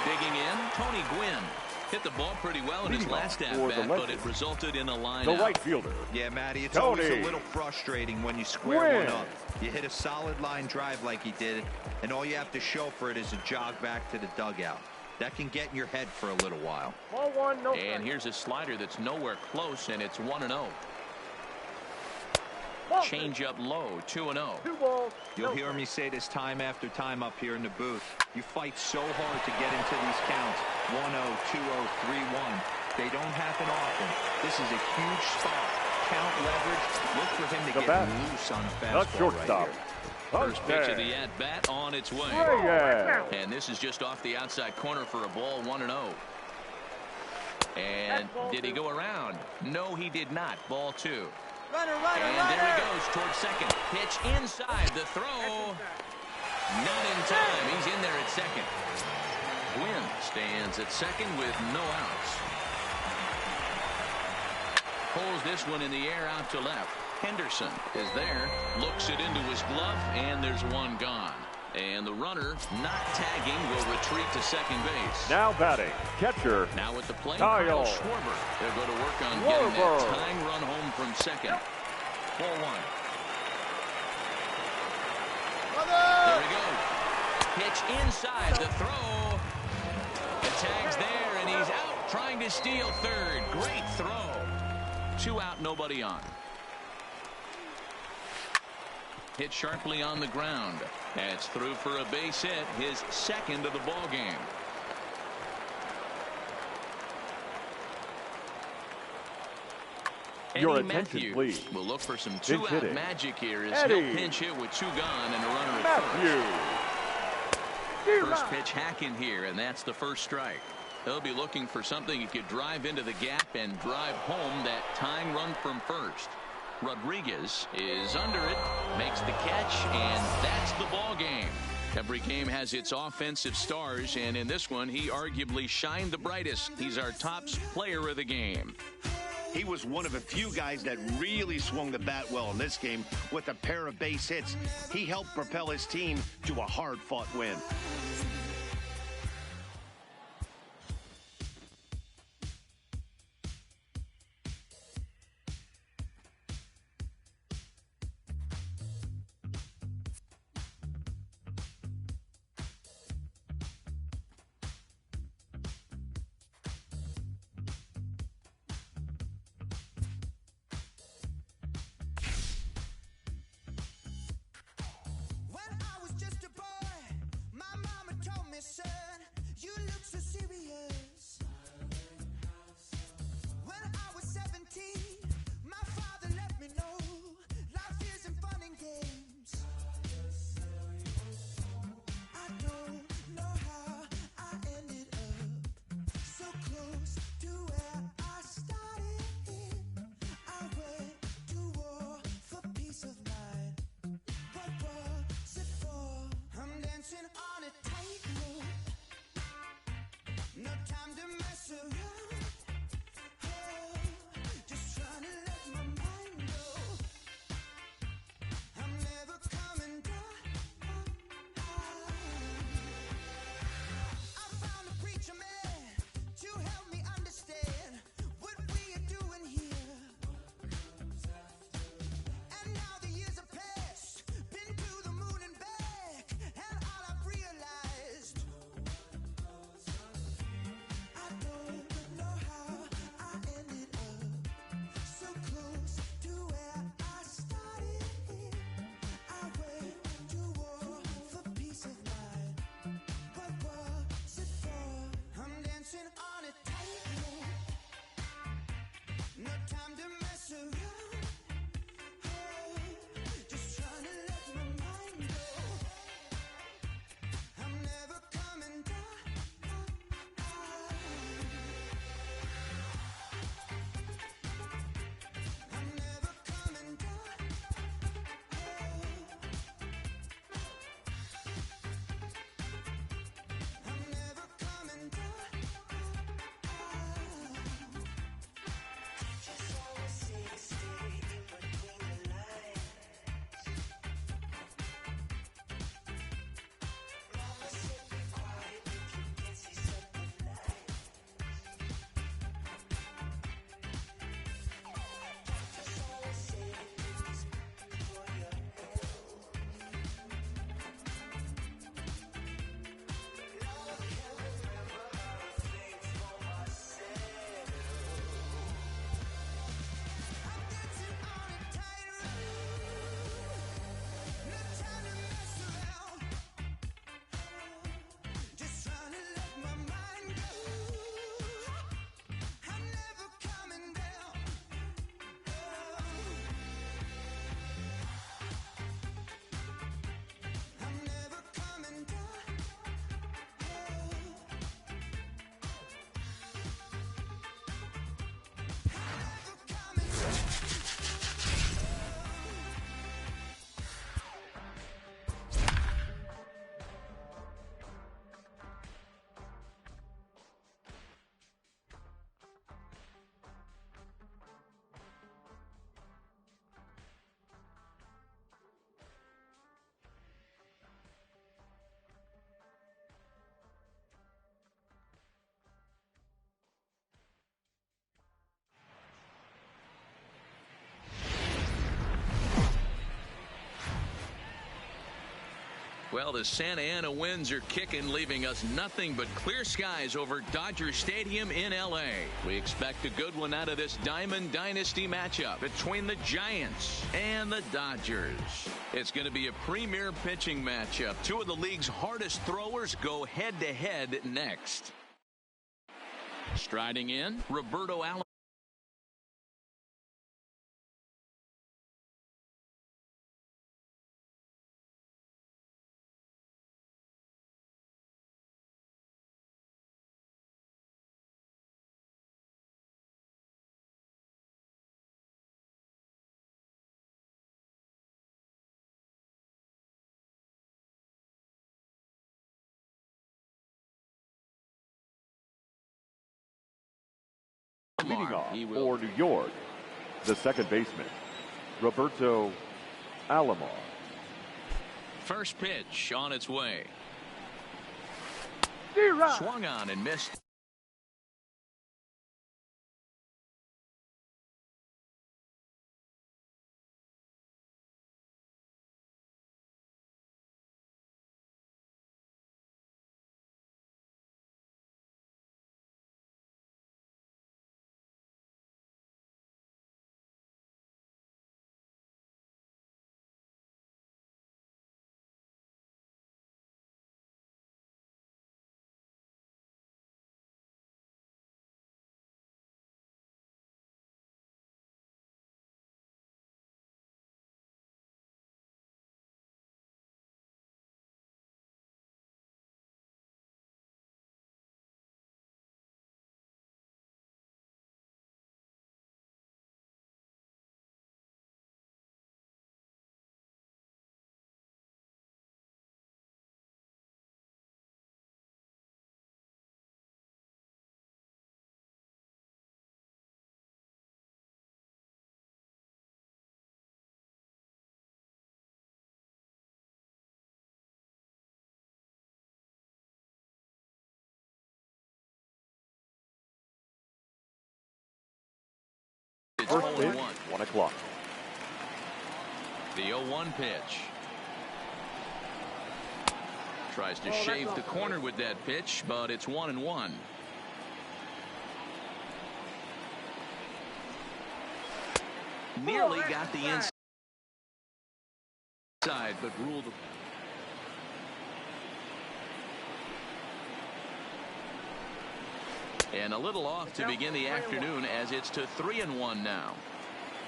Digging in, Tony Gwynn. Hit the ball pretty well in his last at-bat, but it resulted in a line
The
out.
right fielder.
Yeah, Matty, it's
Tony
always a little frustrating when you square one up. You hit a solid line drive like he did, and all you have to show for it is a jog back to the dugout. That can get in your head for a little while.
Ball one, no
And
strike.
here's a slider that's nowhere close, and it's 1-0.
Ball
Change up low, 2-0.
2 balls.
You'll
no
hear
strike.
me say this time after time up here in the booth. You fight so hard to get into these counts. 1-0, 2-0, 3-1. They don't happen often. This is a huge spot. Count leverage. Look for him to
The
get
bat.
loose on a
The
fastball
shortstop.
right here.
First pitch of the at-bat on its way.
Yeah.
And this is just off the outside corner for a ball, 1-0. And did he go around? No, he did not. Ball 2.
Runner,
And there he goes towards second. Pitch inside the throw. Not in time. He's in there at second. Gwynn stands at second with no outs. Pulls this one in the air out to left. Henderson is there. Looks it into his glove, and there's one gone. And the runner, not tagging, will retreat to second base.
Now batting, catcher.
Now at the plate,
Kyle
Kyle Schwarber. They'll go to work on getting that
Schwarber.
tying run home from second. 4-1. There he goes. Pitch inside the throw. The tag's there, and he's out trying to steal third. Great throw. 2 out, nobody on. Hit sharply on the ground. That's through for a base hit, his second of the ball game.
Your
Eddie
attention,
Matthews
please.
will look for some
Pinch
two-out
hitting.
magic here as
Eddie.
he'll pinch hit with 2 gone and a runner at
Matthews.
first. First pitch hacking here, and that's the first strike. They'll be looking for something he could drive into the gap and drive home that tying run from first. Rodriguez is under it, makes the catch, and that's the ball game. Every game has its offensive stars, and in this one, he arguably shined the brightest. He's our top player of the game.
He was one of a few guys that really swung the bat well in this game with a pair of base hits. He helped propel his team to a hard-fought win.
When I was just a boy, my mama told
Well, the Santa Ana winds are kicking, leaving us nothing but clear skies over Dodger Stadium in L.A. We expect a good one out of this Diamond Dynasty matchup between the Giants and the Dodgers. It's going to be a premier pitching matchup. Two of the league's hardest throwers go head-to-head next. Striding in, Roberto Allen.
Leading off for New York, the second baseman, Roberto Alomar.
First pitch on its way. Swung on and missed.
First pitch, 1 o'clock.
The 0-1 pitch. Tries to shave the corner with that pitch, but it's 1-1. Nearly got the inside, but ruled. And a little off to begin the afternoon, as it's to 3-1 now.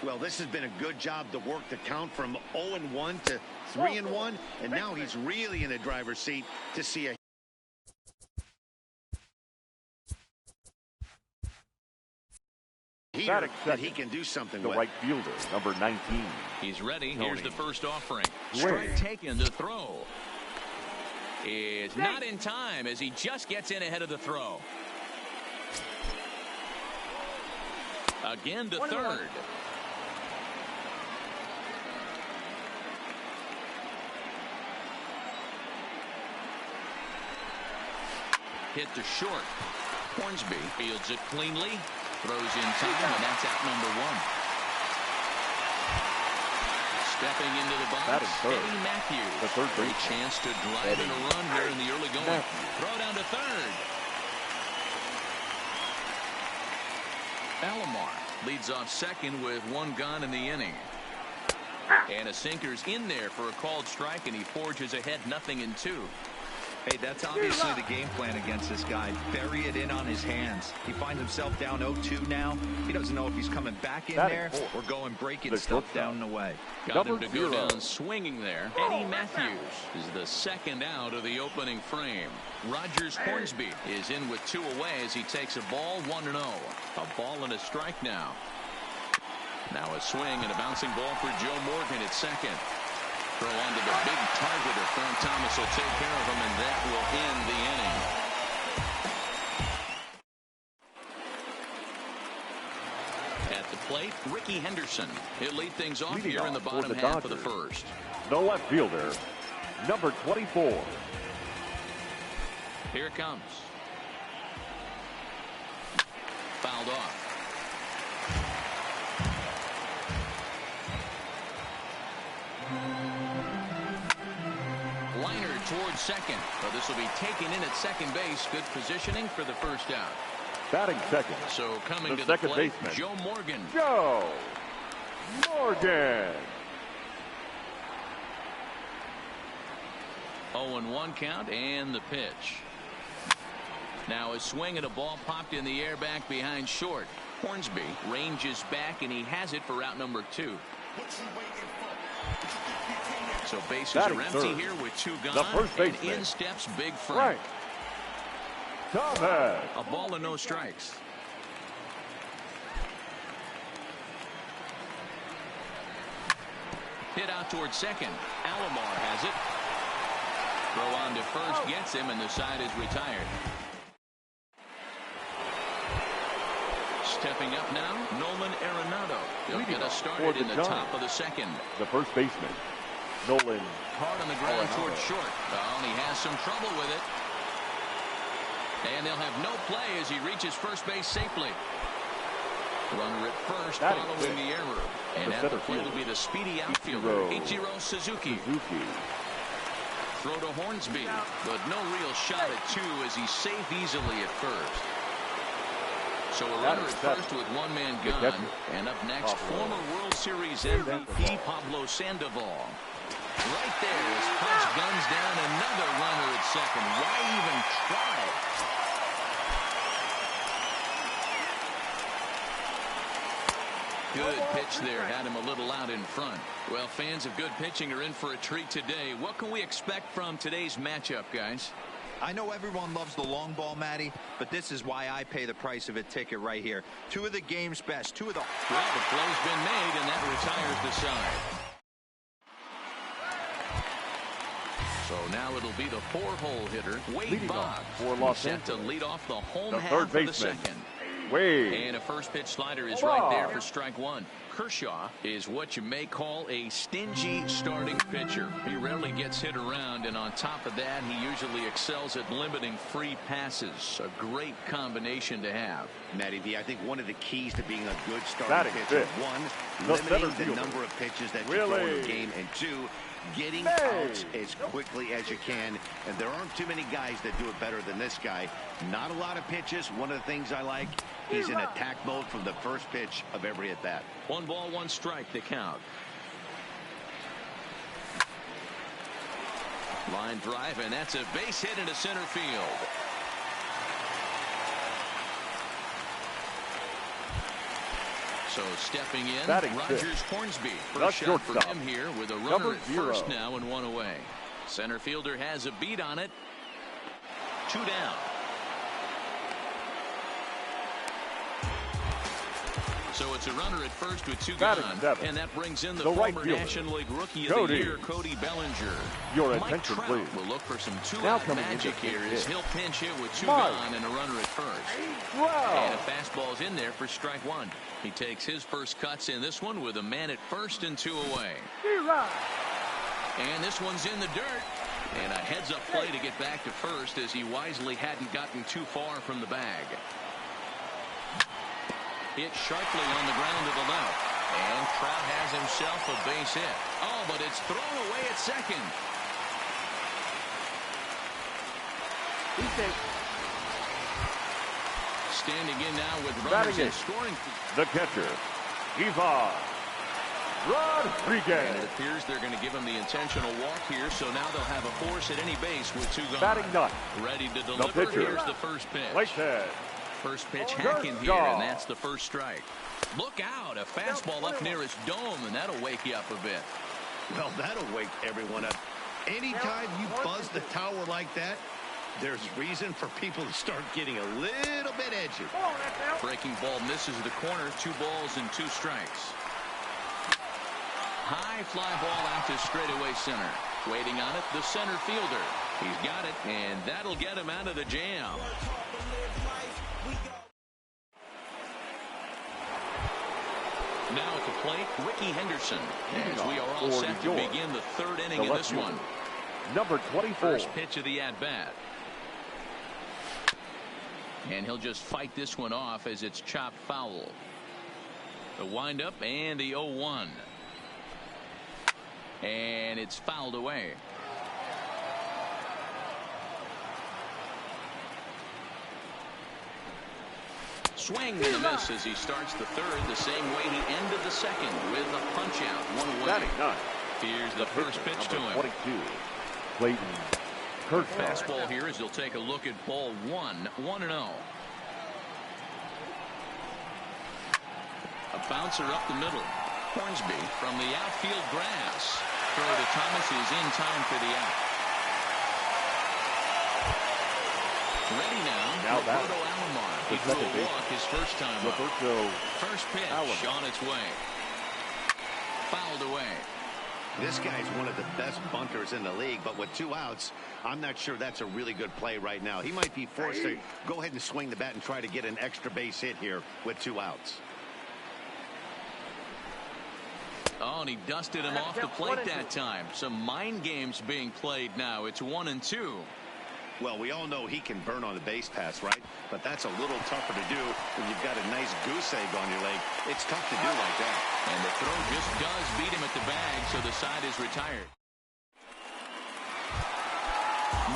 Well, this has been a good job to work the count from 0-1 to 3-1, and now he's really in the driver's seat to see a here that he can do something
the
with.
right fielder, number 19.
He's ready.
Tony.
Here's the first offering.
Swing.
Strike taken to throw. It's not in time as he just gets in ahead of the throw. Again to third. Hit to short. Hornsby fields it cleanly. Throws in time, and that's out number one. Stepping into the box,
That is third.
Eddie Matthews.
The third
Great
baseman.
chance to drive in a run here in the early going. Throw down to third. Alomar leads off second with one gone in the inning. And a sinker's in there for a called strike, and he forges ahead 0-2.
Hey, that's obviously the game plan against this guy. Bury it in on his hands. He finds himself down 0-2 now. He doesn't know if he's coming back in there or going breaking stuff down and away.
Got him to go down swinging there. Eddie Matthews is the second out of the opening frame. Rogers Hornsby is in with two away as he takes a ball 1-0. A ball and a strike now. Now a swing and a bouncing ball for Joe Morgan at second. Throw onto the big targeter. Frank Thomas will take care of him, and that will end the inning. At the plate, Ricky Henderson. He'll lead things off
Leading
here in the
off for
bottom
the
half of the
Dodgers,
first.
The left fielder, number 24.
Here it comes. Fouled off. Liner towards second. So this will be taken in at second base. Good positioning for the first out.
Batting second.
So coming to the
second
plate,
baseman,
Joe Morgan.
Joe Morgan.
0-1 count and the pitch. Now a swing and a ball popped in the air back behind short. Hornsby ranges back and he has it for out number 2. So bases are empty here with 2 gone.
The first baseman.
And in steps Big Frank.
Thomas.
A ball and no strikes. Hit out towards second. Alomar has it. Throw on to first gets him, and the side is retired. Stepping up now, Nolan Arenado. He'll get us started in the top of the second.
The first baseman, Nolan.
Hard on the ground towards short. Oh, and he has some trouble with it. And they'll have no play as he reaches first base safely. Runner at first following the error. And at the plate will be the speedy outfielder, Ichiro Suzuki. Throw to Hornsby, but no real shot at 2 as he's safe easily at first. So a runner at first with 1 man gone. And up next, former World Series MVP Pablo Sandoval. Right there as Pudge guns down another runner at second. Why even try? Good pitch there, had him a little out in front. Well, fans of good pitching are in for a treat today. What can we expect from today's matchup, guys?
I know everyone loves the long ball, Matty, but this is why I pay the price of a ticket right here. 2 of the game's best. 2 of the...
Well, the play's been made, and that retires the side. So now it'll be the 4-hole hitter, Wade Boggs, set to lead off the home half of the second. And a first pitch slider is right there for strike 1. Kershaw is what you may call a stingy starting pitcher. He rarely gets hit around, and on top of that, he usually excels at limiting free passes. A great combination to have.
Matty V, I think one of the keys to being a good starting pitcher, 1, limiting the number of pitches that you throw in the game, and 2, getting outs as quickly as you can. And there aren't too many guys that do it better than this guy. Not a lot of pitches. One of the things I like, he's in attack mode from the first pitch of every at bat.
1 ball, 1 strike to count. Line drive, and that's a base hit into center field. So stepping in, Rogers Hornsby. First shot for him here with a runner at first now and 1 away. Center fielder has a beat on it. 2 down. So it's a runner at first with 2 gone, and that brings in the former National League Rookie of the Year, Cody Bellinger. Mike Trout will look for some 2-out magic here as he'll pinch hit with 2 gone and a runner at first. And a fastball's in there for strike 1. He takes his first cuts in this one with a man at first and 2 away. And this one's in the dirt. And a heads-up play to get back to first as he wisely hadn't gotten too far from the bag. Hit sharply on the ground to the left. And Trout has himself a base hit. Oh, but it's thrown away at second. Standing in now with runners in scoring.
The catcher, Ivan Rodriguez.
And it appears they're going to give him the intentional walk here, so now they'll have a force at any base with 2 gone.
Batting ninth.
Ready to deliver. Here's the first pitch.
Whitehead.
First pitch hack in here, and that's the first strike. Look out, a fastball up near his dome, and that'll wake you up a bit.
Well, that'll wake everyone up. Anytime you buzz the tower like that, there's reason for people to start getting a little bit edgy.
Breaking ball misses the corner. 2 balls and 2 strikes. High fly ball out to straightaway center. Waiting on it, the center fielder. He's got it, and that'll get him out of the jam. Now at the plate, Ricky Henderson, as we are all set to begin the 3rd inning in this one.
Number 24.
First pitch of the at-bat. And he'll just fight this one off as it's chopped foul. The windup and the 0-1. And it's fouled away. Swing and a miss as he starts the third the same way he ended the second with a punch out. One away.
Batting nine.
Here's the first pitch to him.
22. Clayton Kershaw.
Fastball here as he'll take a look at ball one. 1-0. A bouncer up the middle. Hornsby from the outfield grass. Throw to Thomas is in time for the out. Ready now. Roberto Alomar. He threw a walk his first time up. First pitch on its way. Fouled away.
This guy's one of the best bunters in the league, but with 2 outs, I'm not sure that's a really good play right now. He might be forced to go ahead and swing the bat and try to get an extra base hit here with 2 outs.
Oh, and he dusted him off the plate that time. Some mind games being played now. It's 1-2.
Well, we all know he can burn on the base pass, right? But that's a little tougher to do when you've got a nice goose egg on your leg. It's tough to do like that.
And the throw just does beat him at the bag, so the side is retired.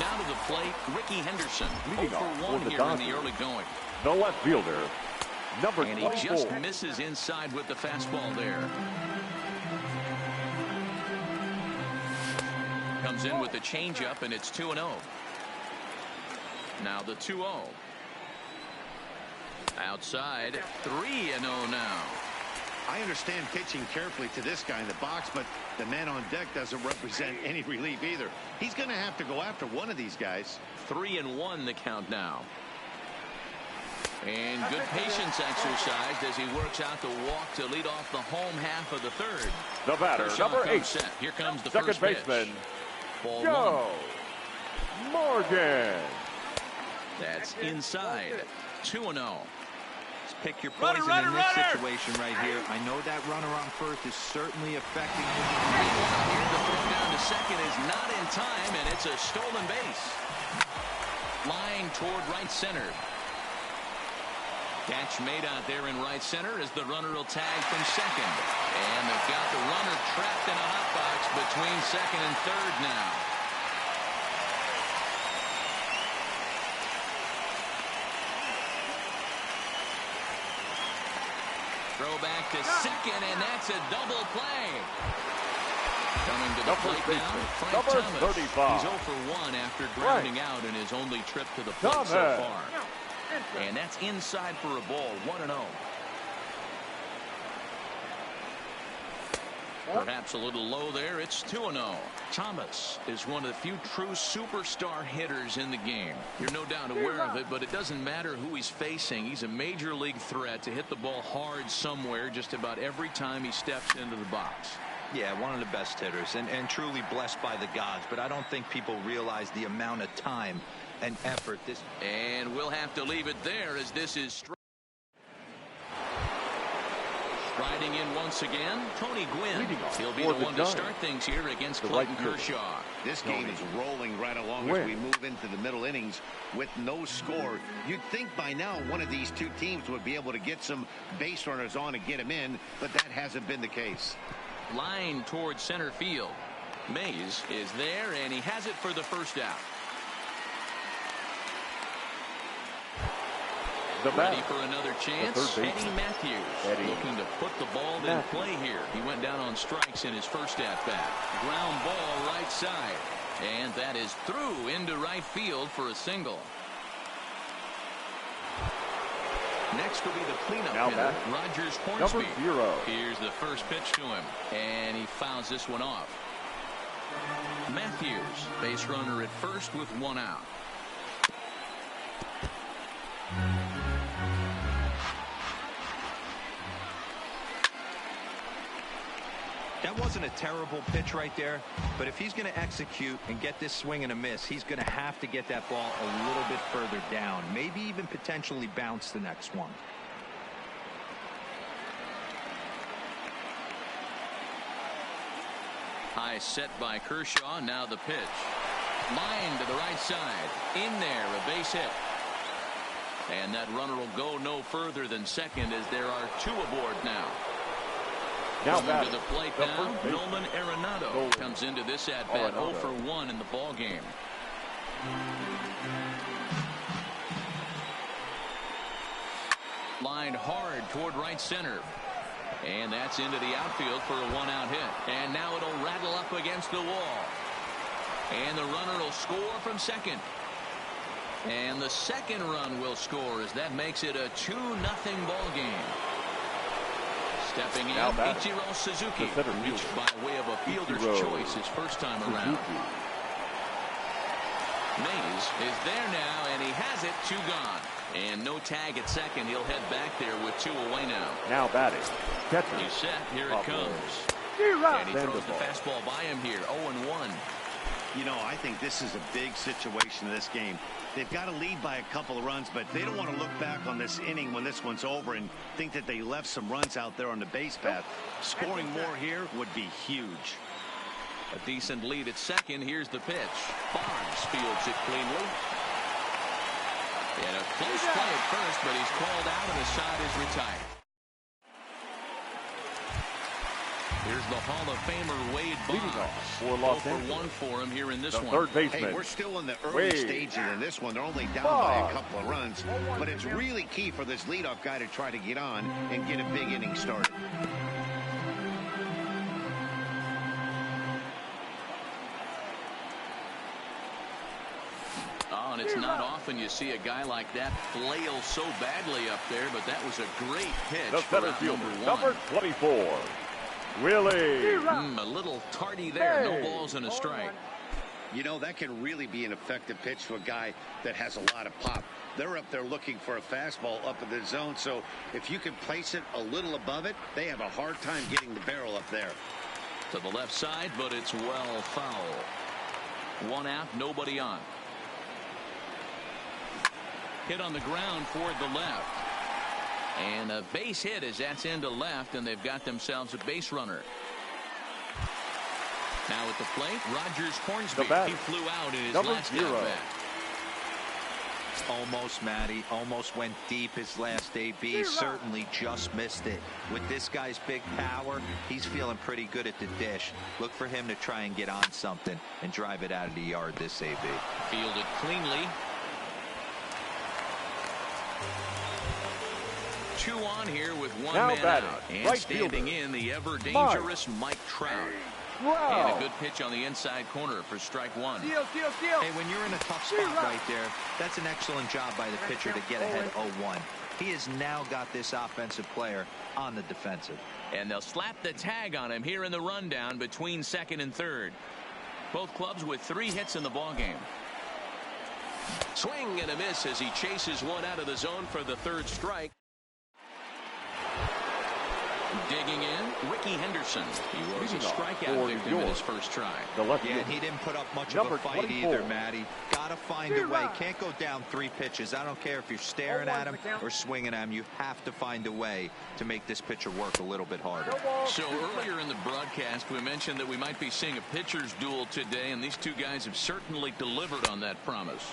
Now to the plate, Ricky Henderson. 0 for 1 here in the early going.
The left fielder, number 24.
And he just misses inside with the fastball there. Comes in with the changeup, and it's 2-0. Now the 2-0. Outside, 3-0 now.
I understand pitching carefully to this guy in the box, but the man on deck doesn't represent any relief either. He's going to have to go after one of these guys.
3-1 the count now. And good patience exercised as he works out the walk to lead off the home half of the third.
The batter, number 8.
Set. Here comes the
second
first
baseman,
Ball
Joe Morgan.
That's inside. 2-0.
Pick your poison in this situation right here. I know that runner on first is certainly affecting him.
Here the throw down to second is not in time, and it's a stolen base. Line toward right center. Catch made out there in right center as the runner will tag from second. And they've got the runner trapped in a hot box between second and third now. Throw back to second, and that's a double play. Coming to the plate now, Frank Thomas.
35.
He's 0 for 1 after grounding out in his only trip to the plate so far. And that's inside for a ball. 1-0. Perhaps a little low there. It's 2-0. Thomas is one of the few true superstar hitters in the game. You're no doubt aware of it, but it doesn't matter who he's facing. He's a major league threat to hit the ball hard somewhere just about every time he steps into the box.
Yeah, one of the best hitters and truly blessed by the gods, but I don't think people realize the amount of time and effort this.
And we'll have to leave it there as this is riding in once again, Tony Gwynn. He'll be the one to start things here against Clayton Kershaw.
This game is rolling right along as we move into the middle innings with no score. You'd think by now one of these two teams would be able to get some base runners on and get them in, but that hasn't been the case.
Line towards center field. Mays is there, and he has it for the first out. Ready for another chance. Eddie Matthews looking to put the ball in play here. He went down on strikes in his first at-bat. Ground ball right side. And that is through into right field for a single. Next will be the cleanup hitter, Rogers Hornsby. Here's the first pitch to him. And he fouls this one off. Matthews, base runner at first with 1 out.
That wasn't a terrible pitch right there, but if he's going to execute and get this swing and a miss, he's going to have to get that ball a little bit further down, maybe even potentially bounce the next one.
High set by Kershaw. Now the pitch. Line to the right side. In there, a base hit. And that runner will go no further than second as there are 2 aboard now. Coming to the plate now, Nolan Arenado comes into this at-bat 0 for 1 in the ball game. Lined hard toward right center. And that's into the outfield for a one-out hit. And now it'll rattle up against the wall. And the runner will score from second. And the second run will score as that makes it a 2-0 ball game. Stepping in, Ichiro Suzuki, reached by way of a fielder's choice his first time around. Mays is there now, and he has it, 2 gone. And no tag at second. He'll head back there with 2 away now.
Now batting. Catcher.
He's set. Here it comes. And he throws the fastball by him here. 0-1.
You know, I think this is a big situation in this game. They've got to lead by a couple of runs, but they don't want to look back on this inning when this one's over and think that they left some runs out there on the base path. Scoring more here would be huge.
A decent lead at second. Here's the pitch. Barnes fields it cleanly. And a close play at first, but he's called out and the side is retired. Here's the Hall of Famer Wade Barnes.
For Los Angeles.
1 for him here in this one.
Third baseman.
Hey, we're still in the early stages in this one. They're only down by a couple of runs, but it's really key for this leadoff guy to try to get on and get a big inning started.
Oh, and it's not often you see a guy like that flail so badly up there, but that was a great pitch.
The center fielder, number 24, Willie.
A little tardy there. No balls and a strike.
You know, that can really be an effective pitch to a guy that has a lot of pop. They're up there looking for a fastball up in the zone, so if you can place it a little above it, they have a hard time getting the barrel up there.
To the left side, but it's well foul. 1 out, nobody on. Hit on the ground toward the left. And a base hit as that's into left, and they've got themselves a base runner. Now at the plate, Rogers Hornsby. He flew out in his last at-bat.
Almost, Matty. Almost went deep his last AB. Certainly just missed it. With this guy's big power, he's feeling pretty good at the dish. Look for him to try and get on something and drive it out of the yard this AB.
Fielded cleanly. 2 on here with 1 man out. And
right
standing
fielder.
in the ever-dangerous Mike Trout. And a good pitch on the inside corner for strike 1.
Hey, when you're in a tough spot right there, that's an excellent job by the pitcher to get ahead 0-1. He has now got this offensive player on the defensive.
And they'll slap the tag on him here in the rundown between second and third. Both clubs with 3 hits in the ballgame. Swing and a miss as he chases one out of the zone for the 3rd strike. Digging in, Ricky Henderson. He was a strikeout victim in his first try.
Yeah, and he didn't put up much of a fight either, Matty. Got to find a way. Can't go down 3 pitches. I don't care if you're staring at him or swinging at him. You have to find a way to make this pitcher work a little bit harder.
So earlier in the broadcast, we mentioned that we might be seeing a pitcher's duel today, and these 2 guys have certainly delivered on that promise.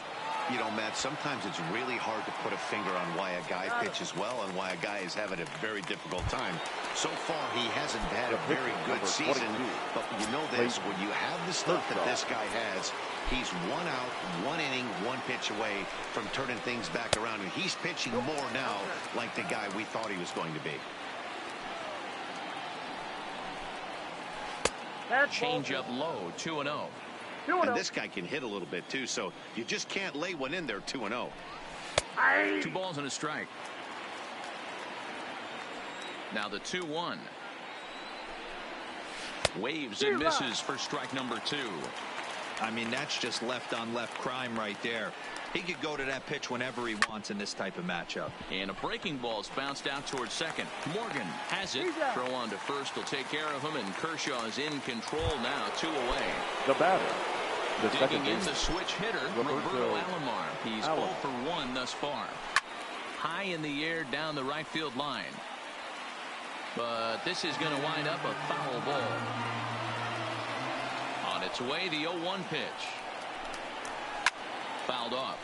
You know, Matt, sometimes it's really hard to put a finger on why a guy pitches well and why a guy is having a very difficult time. So far, he hasn't had a very good season, but you know this, when you have the stuff that this guy has, he's 1 out, 1 inning, 1 pitch away from turning things back around, and he's pitching more now like the guy we thought he was going to be.
Change up low, 2-0.
And this guy can hit a little bit too, so you just can't lay one in there 2-0.
2 balls and a strike. Now the 2-1. Waves and misses for strike number 2.
I mean, that's just left on left crime right there. He could go to that pitch whenever he wants in this type of matchup.
And a breaking ball's bounced out towards second. Morgan has it. Throw on to first will take care of him, and Kershaw is in control now, 2 away.
The batter.
Digging in the switch hitter, Roberto Alomar. He's 0 for 1 thus far. High in the air down the right field line. But this is going to wind up a foul ball. On its way, the 0-1 pitch. Fouled off.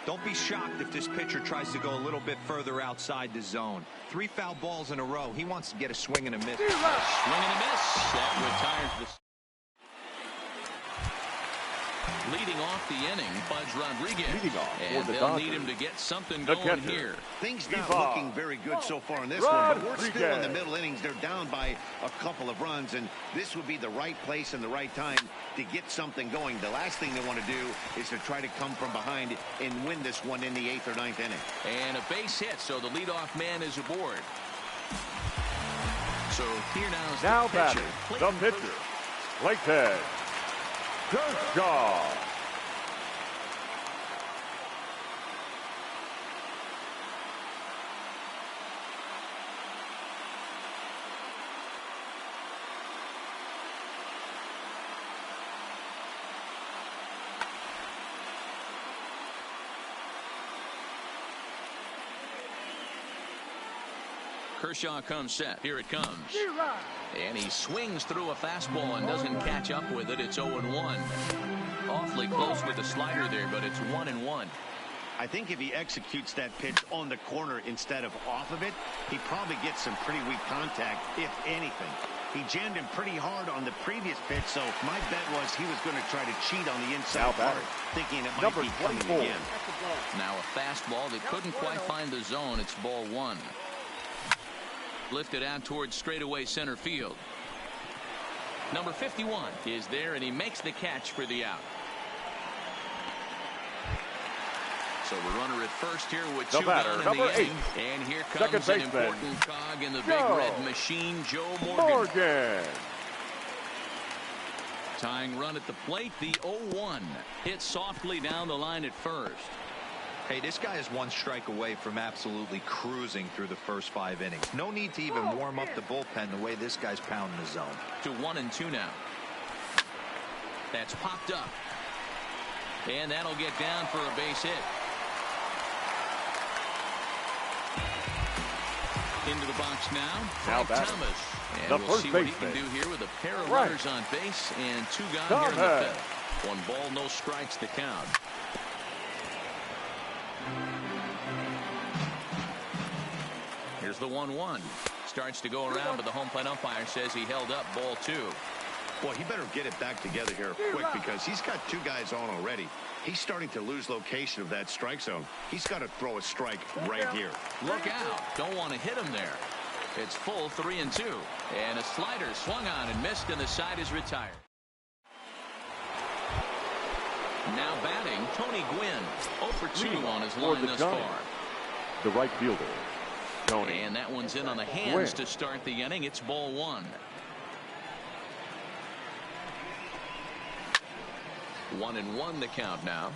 Don't be shocked if this pitcher tries to go a little bit further outside the zone. 3 foul balls in a row. He wants to get a swing and a miss.
Swing and a miss. That retires the... Leading off the inning, Budge Rodriguez.
Leading off for
And
the
they'll
Dodgers,
need him to get something
the
going
catcher.
here.
Things not looking very good so far in this one, but we're still in the middle innings. They're down by a couple of runs, and this would be the right place and the right time to get something going. The last thing they want to do is to try to come from behind and win this one in the 8th or 9th inning.
And a base hit, so the leadoff man is aboard. So here now is the pitcher.
The pitcher, Clayton Kershaw.
Kershaw comes set. Here it comes. And he swings through a fastball and doesn't catch up with it. It's 0-1. Awfully close with the slider there, but it's 1-1.
I think if he executes that pitch on the corner instead of off of it, he probably gets some pretty weak contact, if anything. He jammed him pretty hard on the previous pitch, so my bet was he was going to try to cheat on the inside part, thinking it might be coming again.
Now a fastball that couldn't quite find the zone. It's ball one. Lifted out towards straightaway center field. Number 51 is there, and he makes the catch for the out. So the runner at first here with two down in the inning. And here comes an important cog in the big red machine, Joe Morgan. Tying run at the plate, the 0-1. Hit softly down the line at first.
Hey, this guy is one strike away from absolutely cruising through the first 5 innings. No need to even warm up the bullpen the way this guy's pounding the zone.
To 1-2 now. That's popped up. And that'll get down for a base hit. Into the box now. Frank Thomas. And we'll see what he can do here with a pair of runners on base and 2 gone here in the 5th. 1 ball, no strikes to count. Here's the 1-1. Starts to go around, but the home plate umpire says he held up ball 2.
Boy, he better get it back together here quick because he's got 2 guys on already. He's starting to lose location of that strike zone. He's got to throw a strike right here.
Look out. Don't want to hit him there. It's full 3-2. And a slider swung on and missed, and the side is retired. Now batting, Tony Gwynn. 0 for 2 on his line thus far.
The right fielder, Tony.
And that one's in on the hands to start the inning. It's ball 1. 1-1 the count now.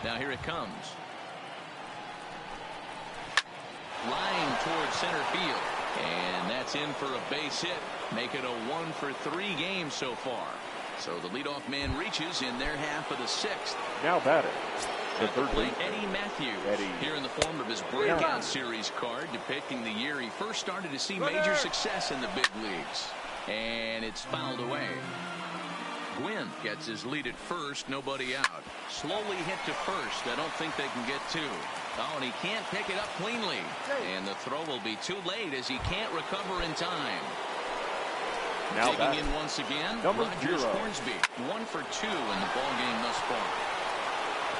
Now here it comes. Line towards center field. And that's in for a base hit. Make it a 1 for 3 games so far. So the leadoff man reaches in their half of the 6th.
Now batting. The
third plate, Eddie Matthews. Here in the form of his breakout series card, depicting the year he first started to see major success in the big leagues. And it's fouled away. Gwynn gets his lead at first, nobody out. Slowly hit to first. I don't think they can get 2. Oh, and he can't pick it up cleanly. And the throw will be too late as he can't recover in time.
Now
digging in once again, Rogers
0.
Hornsby. 1 for 2 in the ballgame thus far.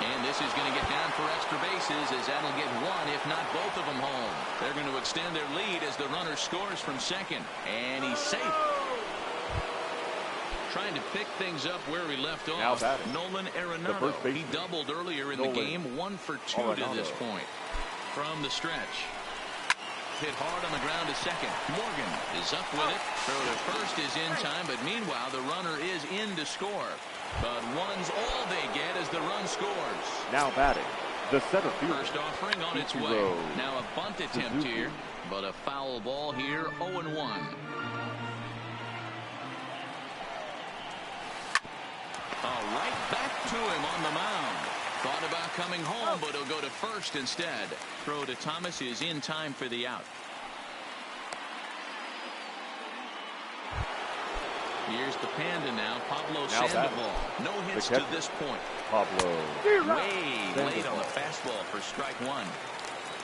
And this is going to get down for extra bases as that'll get 1, if not both of them home. They're going to extend their lead as the runner scores from second. And he's safe. Trying to pick things up where he left off. Nolan Arenado. He doubled earlier in the game. 1 for 2 to this point. From the stretch. Hit hard on the ground to second. Morgan is up with it. Throw to first is in time, but meanwhile the runner is in to score. But 1's all they get as the run scores.
Now batting, the center field.
First offering on its way. Now a bunt attempt here, but a foul ball here. 0-1. All right, back to him on the mound. Thought about coming home, but he'll go to first instead. Throw to Thomas is in time for the out. Here's the Panda now, Pablo Sandoval. No hits to this point.
Pablo.
Way late on the fastball for strike 1.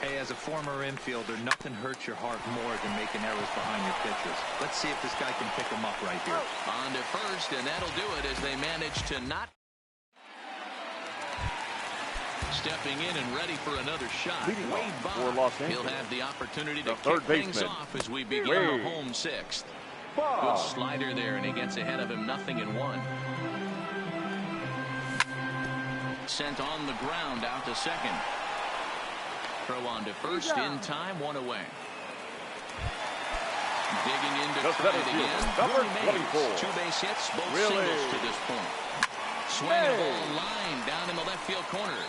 Hey, as a former infielder, nothing hurts your heart more than making errors behind your pitchers. Let's see if this guy can pick them up right here.
On to first, and that'll do it as they manage to not. Stepping in and ready for another shot.
Leading
Wade
off for Los
Bond. He'll
Angeles,
have the opportunity to
the
kick
third
things
baseman,
off as we begin
Wade
the home sixth.
Bond.
Good slider there, and he gets ahead of him 0-1. Sent on the ground out to second. Throw on to first in time, one away. Digging in to try it again.
Number
Willie
24.
Mays. 2 base hits, both
Really?
singles to this point. Swing a ball line down in the left field corner.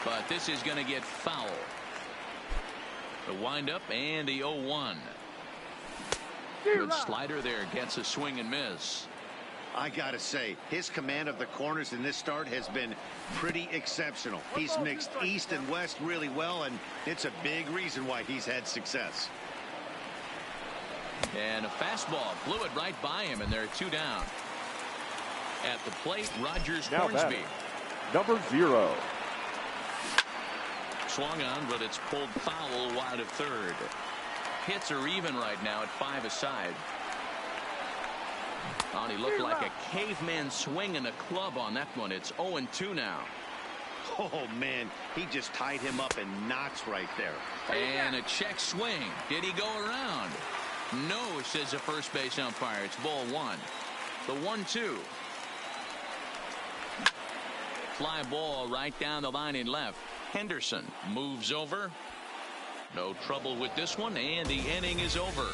But this is going to get foul. The windup and the 0-1. Good slider there, gets a swing and miss.
I gotta say, his command of the corners in this start has been pretty exceptional. He's mixed east and west really well, and it's a big reason why he's had success.
And a fastball blew it right by him, and there are 2 down. At the plate, Rogers
Now
Hornsby.
Number 0.
Swung on, but it's pulled foul wide of third. Hits are even right now at 5 aside. Oh, he looked like a caveman swinging a club on that one. It's 0-2 now.
Oh, man, he just tied him up in knots right there.
And a check swing. Did he go around? No, says the first base umpire. It's ball 1. The 1-2. Fly ball right down the line in left. Henderson moves over. No trouble with this one, and the inning is over.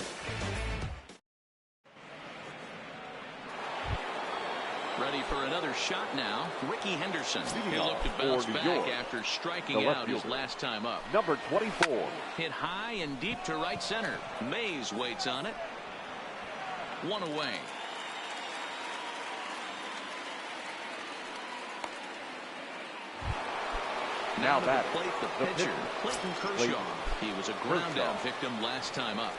Ready for another shot now. Ricky Henderson. He looked to bounce back after striking out his last time up.
Number 24.
Hit high and deep to right center. Mays waits on it. 1 away. Now to the plate, the pitcher, Clayton Kershaw. He was a ground out victim last time up.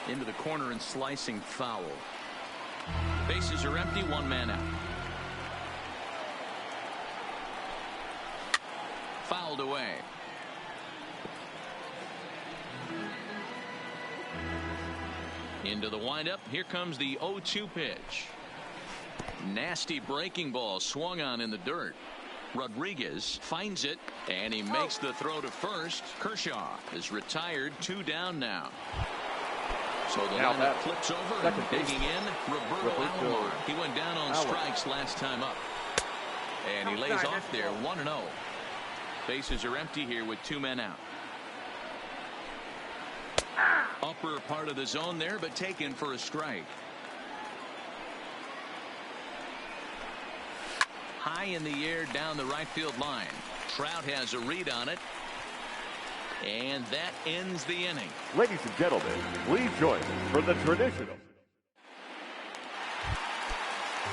Into the corner and slicing foul. Bases are empty, 1 man out. Fouled away. Into the windup. Here comes the 0-2 pitch. Nasty breaking ball swung on in the dirt. Rodriguez finds it, and he makes the throw to first. Kershaw is retired, 2 down now. So the lineup flips over, and digging in, Roberto Alomar. He went down on strikes last time up. And he lays off there, 1-0. Bases are empty here with 2 men out. Upper part of the zone there, but taken for a strike. High in the air down the right field line. Trout has a read on it. And that ends the inning.
Ladies and gentlemen, please join us for the traditional.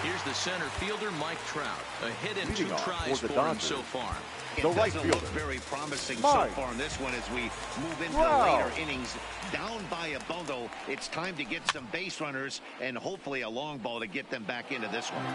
Here's the center fielder, Mike Trout. A hit in 2 tries for him so far.
It
The right
doesn't look
fielder,
very promising
Mike.
so far in this one as we move into
Wow.
the later innings. Down by a bundle, it's time to get some base runners and hopefully a long ball to get them back into this one.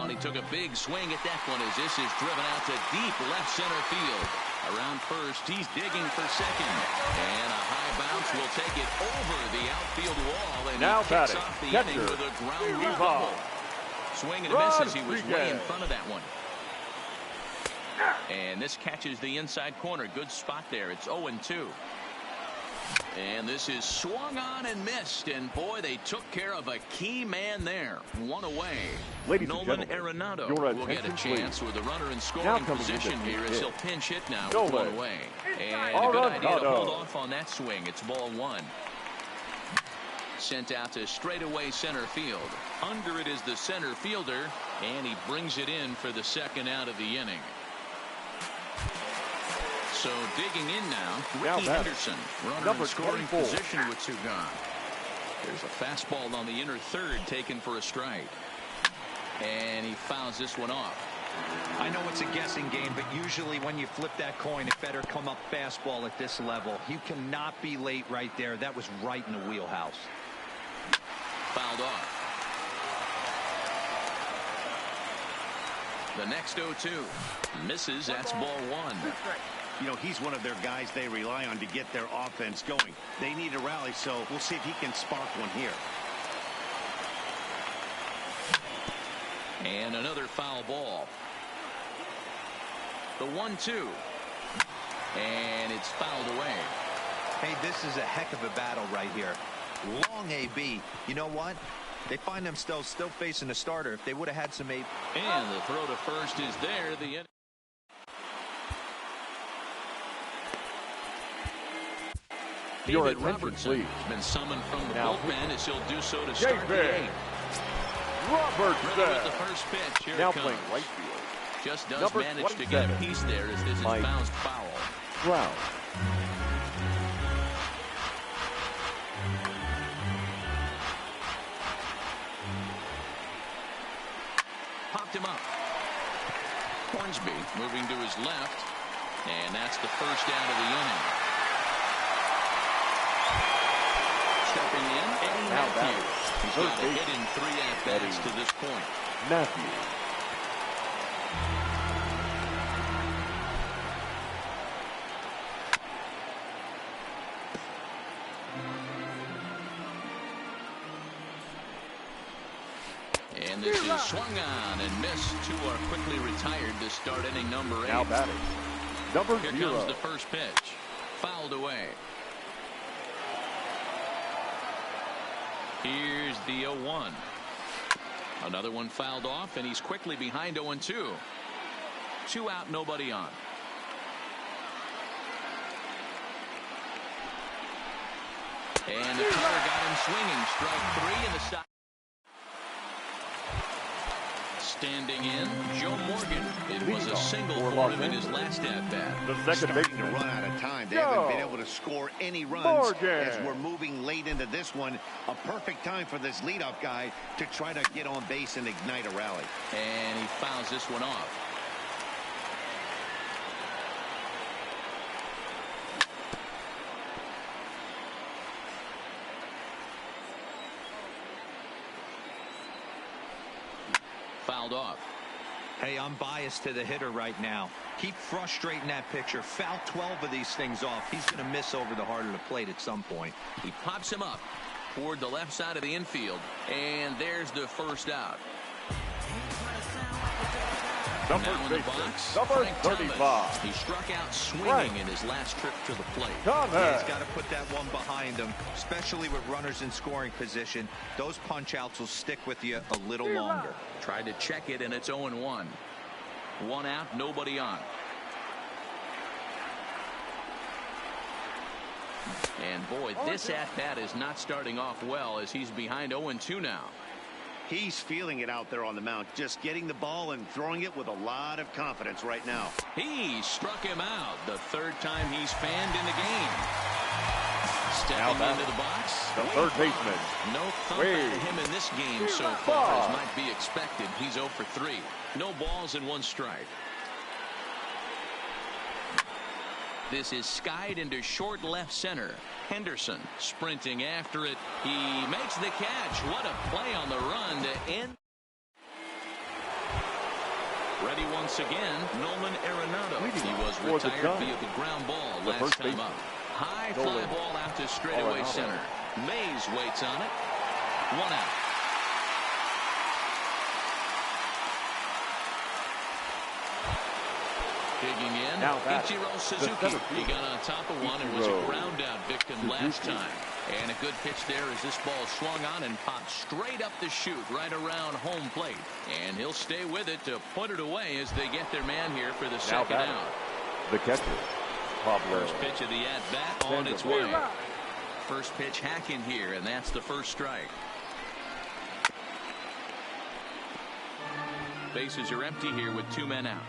He took a big swing at that one as this is driven out to deep left center field. Around first, he's digging for second. And a high bounce will take it over the outfield wall. And
now
he kicks
batting,
off the
catcher,
inning with a ground rule double. Swing and a miss as he was way in front of that one. And this catches the inside corner. Good spot there. It's 0-2. And this is swung on and missed. And boy, they took care of a key man there. 1 away.
Ladies
Nolan
and gentlemen,
Arenado
your
will get a
attention,
chance
please.
with a runner in
Now
scoring
coming
position
into
here
the
as
hit.
he'll pinch hit now with
Nolan
1 away. And a good idea to
Arenado.
hold off on that swing. It's ball 1. Sent out to straightaway center field. Under it is the center fielder, and he brings it in for the second out of the inning. So digging in now, Ricky Henderson, runner in scoring
24.
position with 2 gone. There's a fastball on the inner third taken for a strike. And he fouls this one off.
I know it's a guessing game, but usually when you flip that coin, it better come up fastball at this level. You cannot be late right there. That was right in the wheelhouse.
Fouled off. The next 0-2 misses. That's ball one.
You know, he's one of their guys they rely on to get their offense going. They need a rally, so we'll see if he can spark one here.
And another foul ball. The 1-2. And it's fouled away.
Hey, this is a heck of a battle right here. Long AB. You know what? They find themselves still facing a starter. If they would have had some AB.
And the throw to first is there. The
Your
David
attention,
Robertson
please.
has been summoned from the
Now,
bullpen as he'll do so to start the
David
game.
Robertson.
Ready with the first pitch. Here
Now
it comes.
playing right field.
Just does
Number
manage to get a
27.
piece there as this is
Mike
bounced foul.
Brown.
Popped him up. Hornsby moving to his left. And that's the first out of the inning. Stepping in, Eddie
Now
Matthews. He's
third
got a hit in 3 at-bats to this point.
Matthews.
And this is swung on and missed. Two are quickly retired to start inning number 8.
Now batting. Number
Here
0.
comes the first pitch. Fouled away. Here's the 0-1. Another one fouled off, and he's quickly behind 0-2. 2 out, nobody on. And the cutter got him swinging. Strike 3 in the side. Standing in, Joe Morgan. It was a single for him in his last at-bat.
The second
Starting
baseman.
to run out of time. They
Joe
haven't been able to score any runs
Morgan.
as we're moving late into this one. A perfect time for this leadoff guy to try to get on base and ignite a rally.
And he fouls this one off. Fouled off.
Hey, I'm biased to the hitter right now. Keep frustrating that pitcher. Foul 12 of these things off. He's going to miss over the heart of the plate at some point.
He pops him up toward the left side of the infield. And there's the first out.
Number
Now in the
baseman.
box,
Number
Frank
35.
Thomas. He struck out swinging
Frank
in his last trip to the plate.
Thomas.
Yeah, he's got to put that one behind him, especially with runners in scoring position. Those punch-outs will stick with you a little longer.
Tried to check it, and it's 0-1. 1 out, nobody on. And boy, this at-bat is not starting off well as he's behind 0-2 now.
He's feeling it out there on the mound, just getting the ball and throwing it with a lot of confidence right now.
He struck him out the 3rd time he's fanned in the game. Stepping into the box.
The third baseman.
No thump out of him in this game so far as might be expected. He's 0 for 3. No balls and 1 strike. This is skied into short left center. Henderson sprinting after it. He makes the catch. What a play on the run to end. Ready once again, Nolan Arenado. He was retired via the ground ball last time up. High fly ball out to straightaway center. Mays waits on it. 1 out. Digging in, Ichiro Suzuki. He got on top of one and was a ground out victim last time. And a good pitch there as this ball swung on and popped straight up the chute right around home plate. And he'll stay with it to put it away as they get their man here for the second out.
The catcher, Pablo.
First pitch of the at-bat on its way. First pitch hacking here, and that's the first strike. Bases are empty here with 2 men out.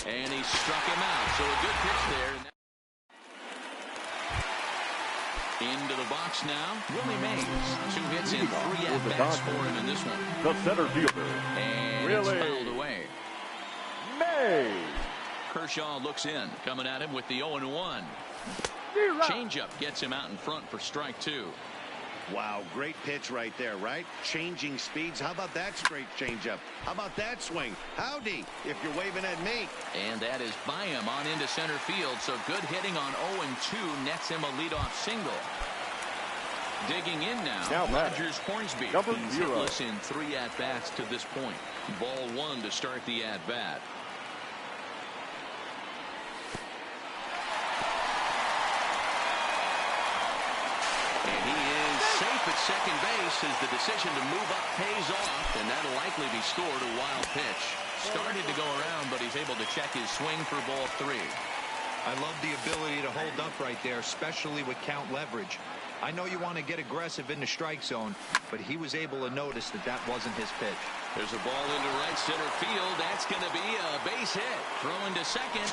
And he struck him out. So a good pitch there. Into the box now, Willie Mays. 2 hits in 3 at-bats for him in this one.
The center fielder.
And it's fouled away.
Mays.
Kershaw looks in, coming at him with the 0-1. Changeup gets him out in front for strike two.
Wow, great pitch right there, right? Changing speeds. How about that straight changeup? How about that swing? Howdy, if you're waving at me.
And that is by him on into center field. So good hitting on 0-2 nets him a leadoff single. Digging in now Rogers Hornsby. He's hitless in 3 at-bats to this point. Ball 1 to start the at-bat. And he is safe at second base as the decision to move up pays off, and that'll likely be scored. A wild pitch. Started to go around, but he's able to check his swing for ball 3.
I love the ability to hold up right there, especially with count leverage. I know you want to get aggressive in the strike zone, but he was able to notice that that wasn't his pitch.
There's a ball into right center field. That's going to be a base hit. Throwing to second.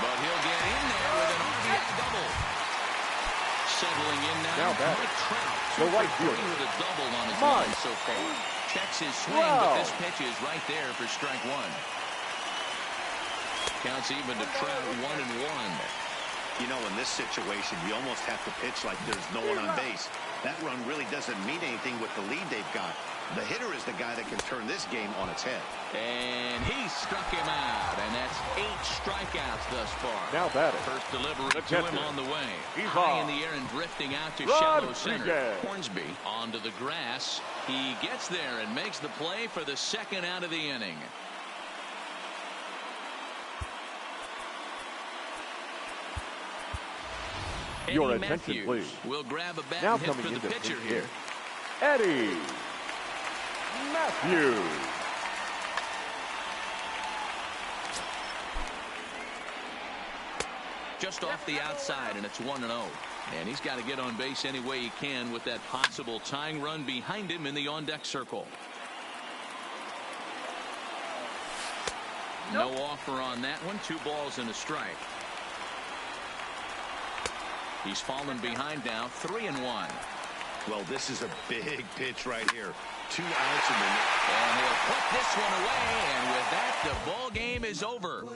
But he'll get in there with an RBI double. Settling in now Mike Trout.
The right fielder
with a double on his line so far. Checks his swing, but this pitch is right there for strike 1. Counts even to Trout 1-1.
You know, in this situation, you almost have to pitch like there's no one on base. That run really doesn't mean anything with the lead they've got. The hitter is the guy that can turn this game on its head.
And he struck him out, and that's 8 strikeouts thus far.
Now batting.
First delivery to him on the way.
He's
high
on.
in the air and drifting out to
Rodriguez.
shallow center. Hornsby onto the grass. He gets there and makes the play for the second out of the inning.
Your
Eddie
attention,
Matthews
please.
will grab a bat
Now
and hit
coming
for the
into
pitcher
pitch
here.
Eddie Matthews.
Just off the outside, and it's 1-0. And he's got to get on base any way he can with that possible tying run behind him in the on-deck circle. No offer on that one. 2 balls and a strike. He's fallen behind now, 3-1.
Well, this is a big pitch right here. 2 outs
and he'll put this one away, and with that, the ball game is over.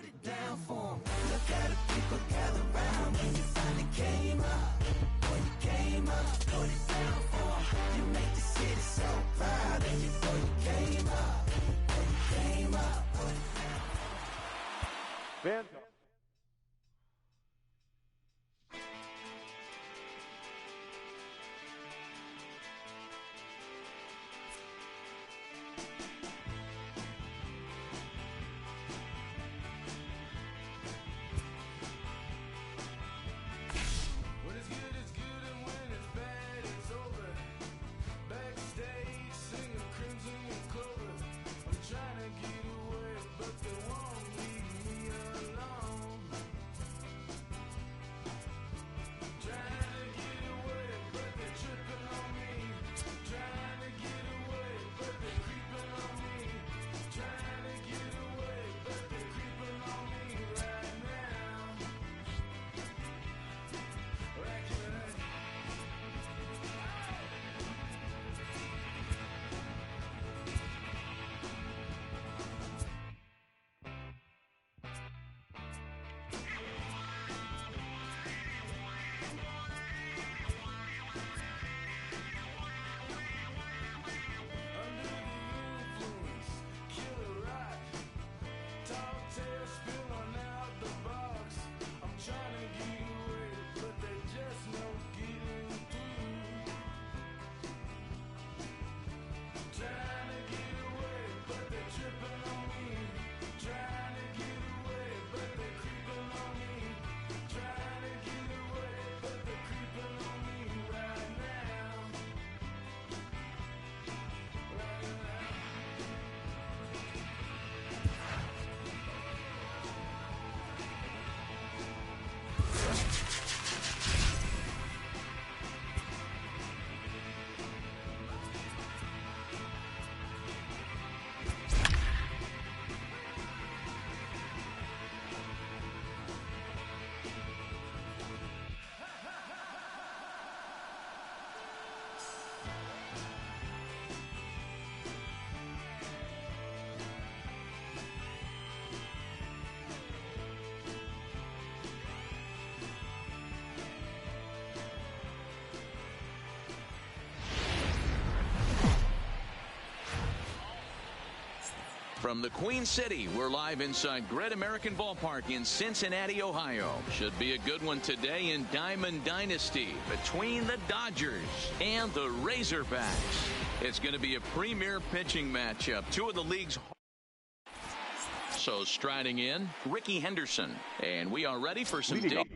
Fantastic.
When it's good, it's good, and when it's bad, it's over. Backstage, singing Crimson and Clover. I'm trying to get away, but they won't leave me alone.
From the Queen City, we're live inside Great American Ballpark in Cincinnati, Ohio. Should be a good one today in Diamond Dynasty between the Dodgers and the Razorbacks. It's going to be a premier pitching matchup. Two of the league's. So striding in, Ricky Henderson. And we are ready for some
Leading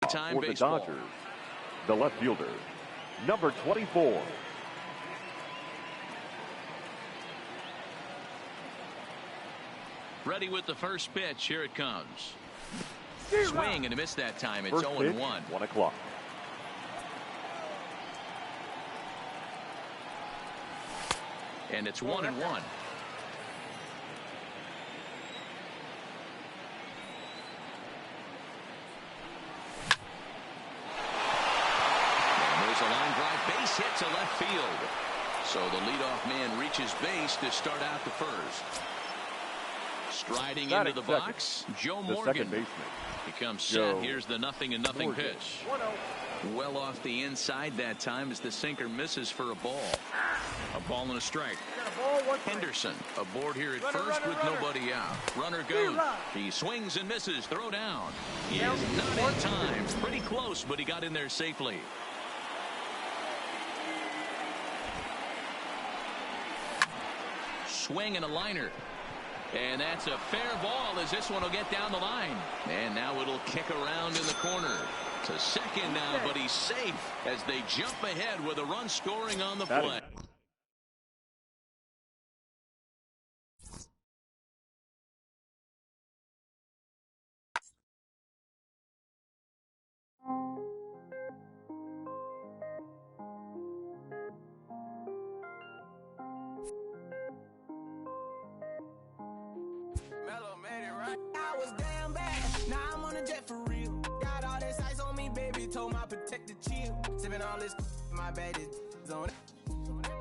time
for the
baseball.
Dodgers, the left fielder, number 24.
Ready with the first pitch. Here it comes.
Zero.
Swing and a miss that time. It's
First
0-1.
pitch, 1 o'clock.
And it's 1-1. There's a line drive, base hit to left field. So the leadoff man reaches base to start out the first. Striding into the box, Joe
The
Morgan.
second baseman.
He comes
Joe
set. Here's the 0-0
Morgan.
pitch. Well off the inside that time as the sinker misses for a ball. A ball and a strike. Henderson aboard here at first with nobody out. Runner goes. He swings and misses. Throw down. He is not in time. Pretty close, but he got in there safely. Swing and a liner. And that's a fair ball as this one will get down the line. And now it'll kick around in the corner. To second now, but he's safe as they jump ahead with a run scoring on the play.
Mellow made it right. I was damn bad. Now I'm on a jet for real. Got all this ice on me, baby. Told my protector chill. Sipping all this, my bad is on it.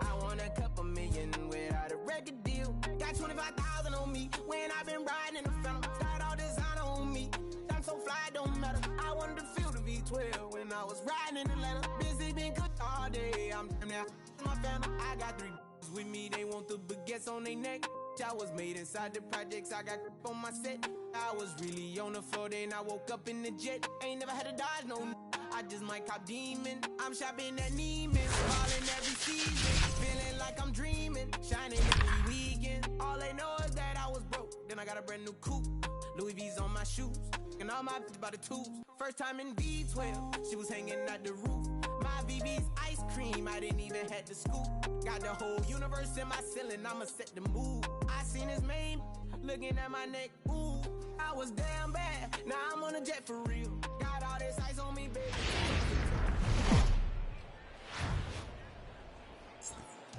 I want a couple million without a record deal. Got 25,000 on me when I've been riding in the phantom. Got all designer on me. I'm so fly, don't matter. I wanted to feel the V12 when I was riding in Atlanta. Busy been good all day. I'm damn near my family. I got 3 with me. They want the baguettes on their neck. I was made inside the projects. I got on my set. I was really on the floor. Then I woke up in the jet. Ain't never had to dodge no. I just might cop demon. I'm shopping at Neiman. Calling every season. Feeling like I'm dreaming. Shining every weekend. All they know is that I was broke. Then I got a brand new coupe. Louis V's on my shoes. And all my by the tubes. First time in V12. She was hanging at the roof. My VV's ice cream. I didn't even have to scoop. Got the whole universe in my ceiling. I'ma set the mood. I seen his mane. Looking at my neck. Ooh. I was damn bad. Now I'm on a jet for real. Got all this ice on me, baby.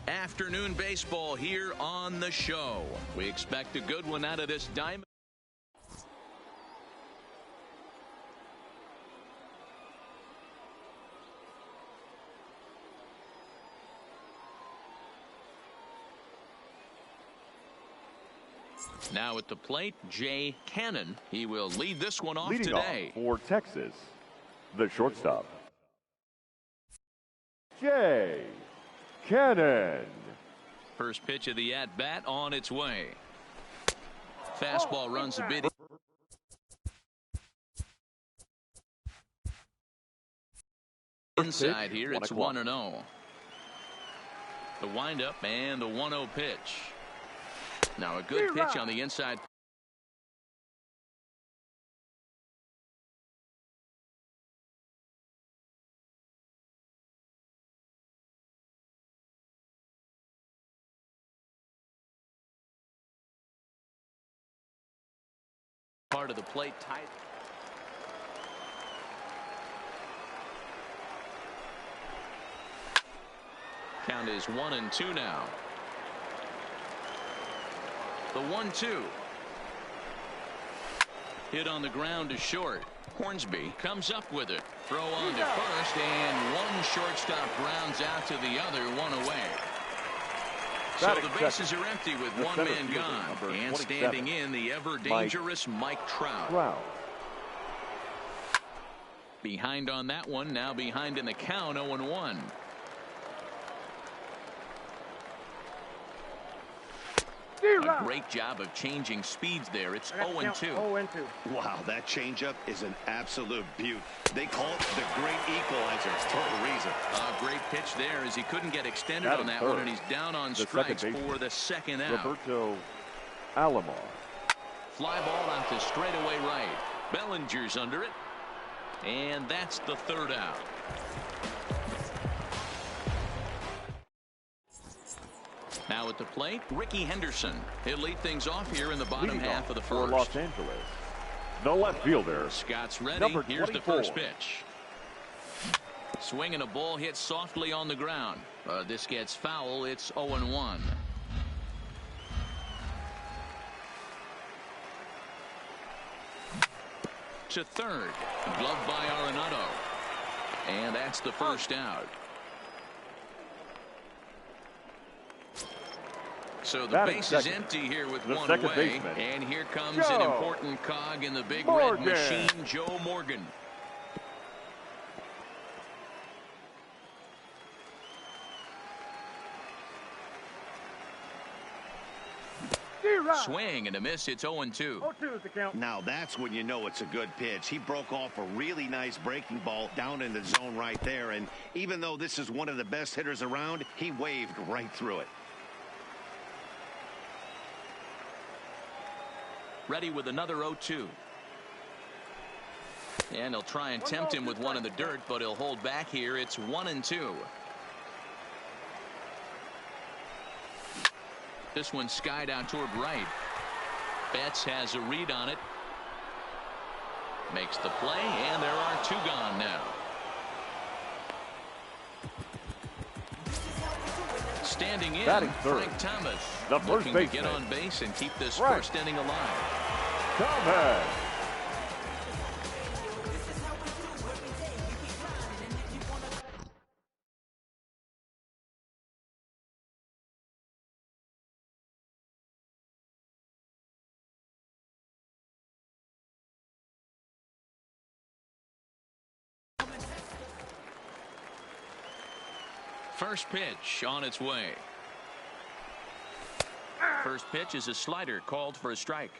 Afternoon baseball here on the show. We expect a good one out of this diamond. Now at the plate, Jay Cannon. He will lead this one off
Leading
today.
off for Texas, the shortstop, Jay Cannon.
First pitch of the at-bat on its way. Fastball runs a bit. Inside here, it's 1-0. The windup and the 1-0 pitch. Now a good pitch on the inside. Part of the plate tight. Count is 1-2 now. The 1-2. Hit on the ground to short. Hornsby comes up with it. Throw on to first, and one shortstop grounds out to the other, one away. So the bases are empty with one man gone. And standing in, the ever-dangerous Mike Trout. Behind on that one, now behind in the count, 0-1. A great job of changing speeds there. It's 0-2.
0-2.
Wow, that changeup is an absolute beaut. They call it the great equalizer for a reason.
A great pitch there as he couldn't get extended on that one, and he's down on strikes for the second out.
Roberto Alomar.
Fly ball out to straightaway right. Bellinger's under it, and that's the third out. Now at the plate, Ricky Henderson. He'll lead things off here in the bottom half of the
for
first.
Los Angeles, the left fielder,
Scott's ready.
number
Here's the
24.
first pitch. Swinging a ball hit softly on the ground. This gets foul. It's 0-1. To third. Gloved by Arenado. And that's the first out. So the base is empty here with one away. And here comes an important cog in the big red machine, Joe Morgan. Swing and a miss. It's 0-2.
0-2 is the count.
Now that's when you know it's a good pitch. He broke off a really nice breaking ball down in the zone right there. And even though this is one of the best hitters around, he waved right through it.
Ready with another 0-2. And he'll try and tempt him with one in the dirt, but he'll hold back here. It's 1-2. This one skied out toward right. Betts has a read on it. Makes the play, and there are two gone now. Standing in, Frank Thomas,
the first
looking to
baseman.
get on base and keep this first inning alive.
Thomas.
First pitch on its way. First pitch is a slider called for a strike.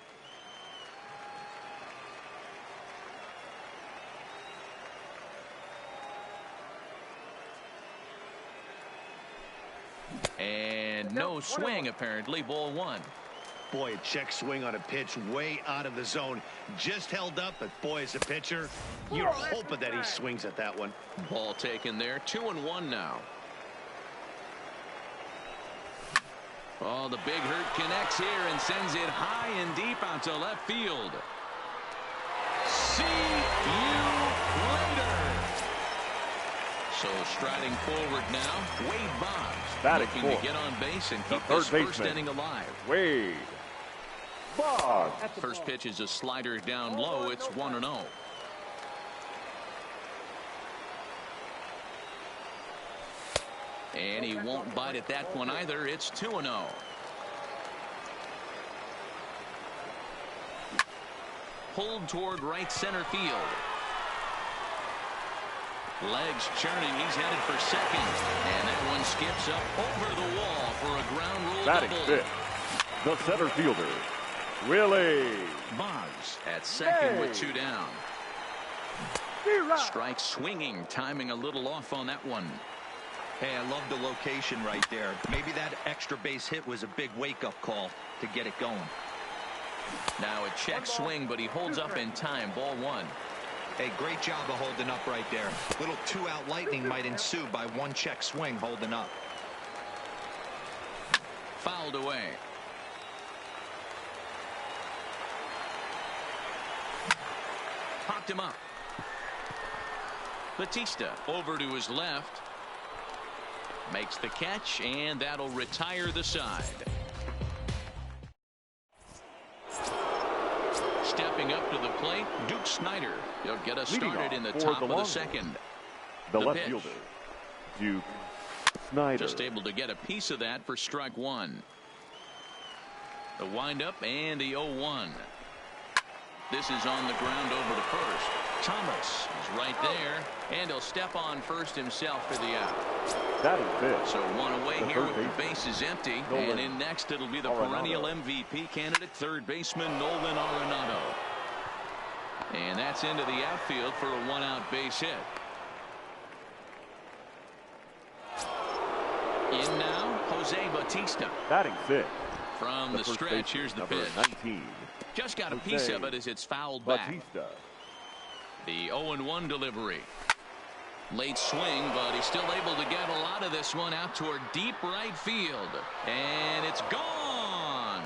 And no swing, apparently. Ball one.
Boy, a check swing on a pitch way out of the zone. Just held up, but boy, as a pitcher, you're hoping that he swings at that one.
Ball taken there. 2-1 now. Oh, the big hurt connects here and sends it high and deep out to left field. See you later. So striding forward now, Wade Boggs looking to get on base and keep this first inning alive.
Wade Boggs.
First pitch is a slider down low. It's 1-0. And he won't bite at that one either. It's 2-0. Pulled toward right center field. Legs churning. He's headed for second. And that one skips up over the wall for a ground rule double.
Fifth, the center fielder, Willie
Boggs at second with two down. Strike swinging. Timing a little off on that one.
Hey, I love the location right there. Maybe that extra base hit was a big wake-up call to get it going.
Now a check swing, but he holds up in time. Ball one.
Hey, great job of holding up right there. Little two-out lightning might ensue by one check swing holding up.
Fouled away. Popped him up. Batista over to his left. Makes the catch, and that'll retire the side. Stepping up to the plate, Duke Snider. He'll get us started in the top of the second.
The left fielder, Duke Snider.
Just able to get a piece of that for strike one. The windup and the 0-1. This is on the ground over to first. Thomas is right there, and he'll step on first himself for the out.
Batting fifth.
So one away
The
here
third
with the
baseman.
bases empty.
Nolan
And in next, it'll be the
Arenado.
perennial MVP candidate, third baseman Nolan Arenado. And that's into the outfield for a one-out base hit. In now, Jose Bautista.
Batting fifth.
From the
first
stretch,
baseman,
here's the
number
pitch.
19.
Just got a
Jose
piece of it as it's fouled back.
Bautista.
The 0-1 delivery. Late swing, but he's still able to get a lot of this one out toward deep right field. And it's gone.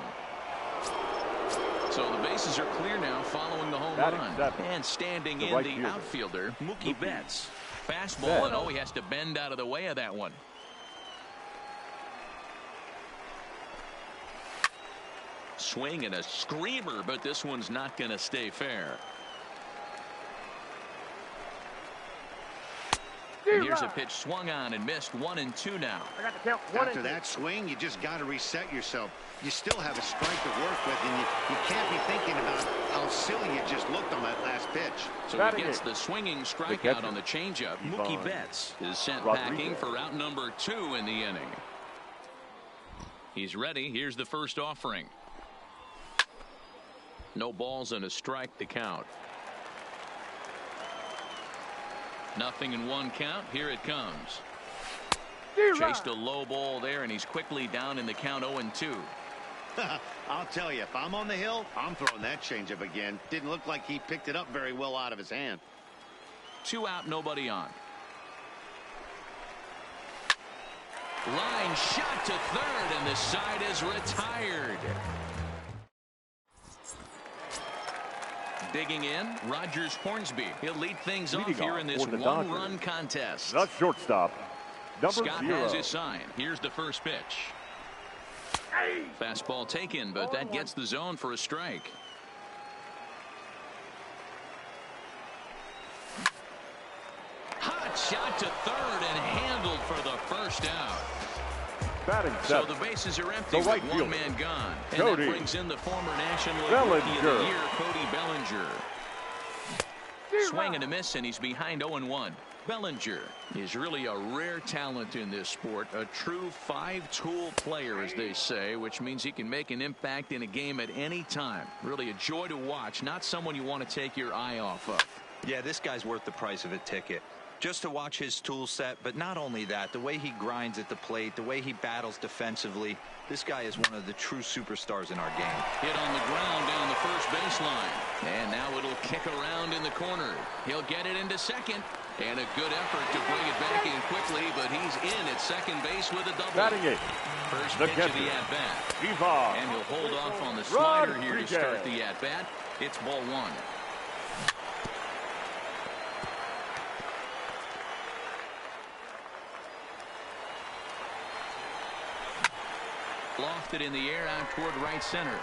So the bases are clear now following the home
Batting
run.
seven.
And standing
The
in
right
the
fielder.
outfielder, Mookie Betts. Fastball,
Betts.
and oh, he has to bend out of the way of that one. Swing and a screamer, but this one's not going to stay fair. And here's a pitch swung on and missed. 1-2 now.
I got the count. 1
After
and 2.
that swing, you just got to reset yourself. You still have a strike to work with, and you can't be thinking about how silly you just looked on that last pitch.
So
Batting
he gets
it.
the swinging strikeout
catcher,
on the changeup.
Ivan
Mookie Betts is sent
Rodriguez.
packing for out number 2 in the inning. He's ready. Here's the first offering. No balls and a strike to count. Nothing in one count. Here it comes. Chased a low ball there, and he's quickly down in the count 0-2.
I'll tell you, if I'm on the hill, I'm throwing that changeup again. Didn't look like he picked it up very well out of his hand.
2 out, nobody on. Line shot to third, and the side is retired. Digging in, Rogers Hornsby. He'll lead things off
Leading
here
off
in this
for the
one-run
Dodgers.
contest.
The shortstop, number
Scott
0.
has his sign. Here's the first pitch. Fastball taken, but that gets the zone for a strike. Hot shot to third and handled for the first out.
Batting
So
seventh.
the bases are empty
The right
with one
fielder,
man gone. And
Cody
that brings in the former National League Rookie of the
Bellinger.
Year, Cody Bellinger. Swing and a miss, and he's behind 0-1. Bellinger is really a rare talent in this sport, a true 5-tool player, as they say, which means he can make an impact in a game at any time. Really a joy to watch, not someone you want to take your eye off of.
Yeah, this guy's worth the price of a ticket. Just to watch his tool set, but not only that, the way he grinds at the plate, the way he battles defensively, this guy is one of the true superstars in our game.
Hit on the ground down the first baseline. And now it'll kick around in the corner. He'll get it into second. And a good effort to bring it back in quickly, but he's in at second base with a double.
Batting eighth.
First
The
pitch of
catcher,
the at-bat.
Ivan
And he'll hold off on the slider here to
Rodriguez.
start the at-bat. It's ball 1. Lofted in the air out toward right center.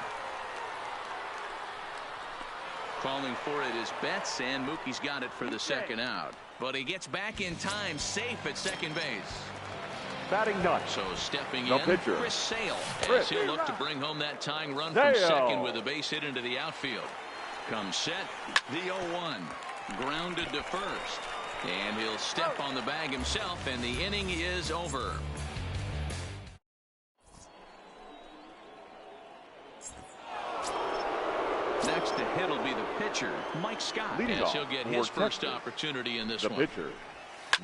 Calling for it is Betts, and Mookie's got it for the second out. But he gets back in time, safe at second base.
Batting ninth.
So stepping
The
in,
pitcher,
Chris Sale, as
Chris
he'll look to bring home that tying run from
Sale.
second with a base hit into the outfield. Comes set, the 0-1. Grounded to first. And he'll step on the bag himself, and the inning is over. Next to hit will be the pitcher, Mike Scott,
Leading
as
off
he'll get
for
his first
Texas,
opportunity in this
The
one.
pitcher,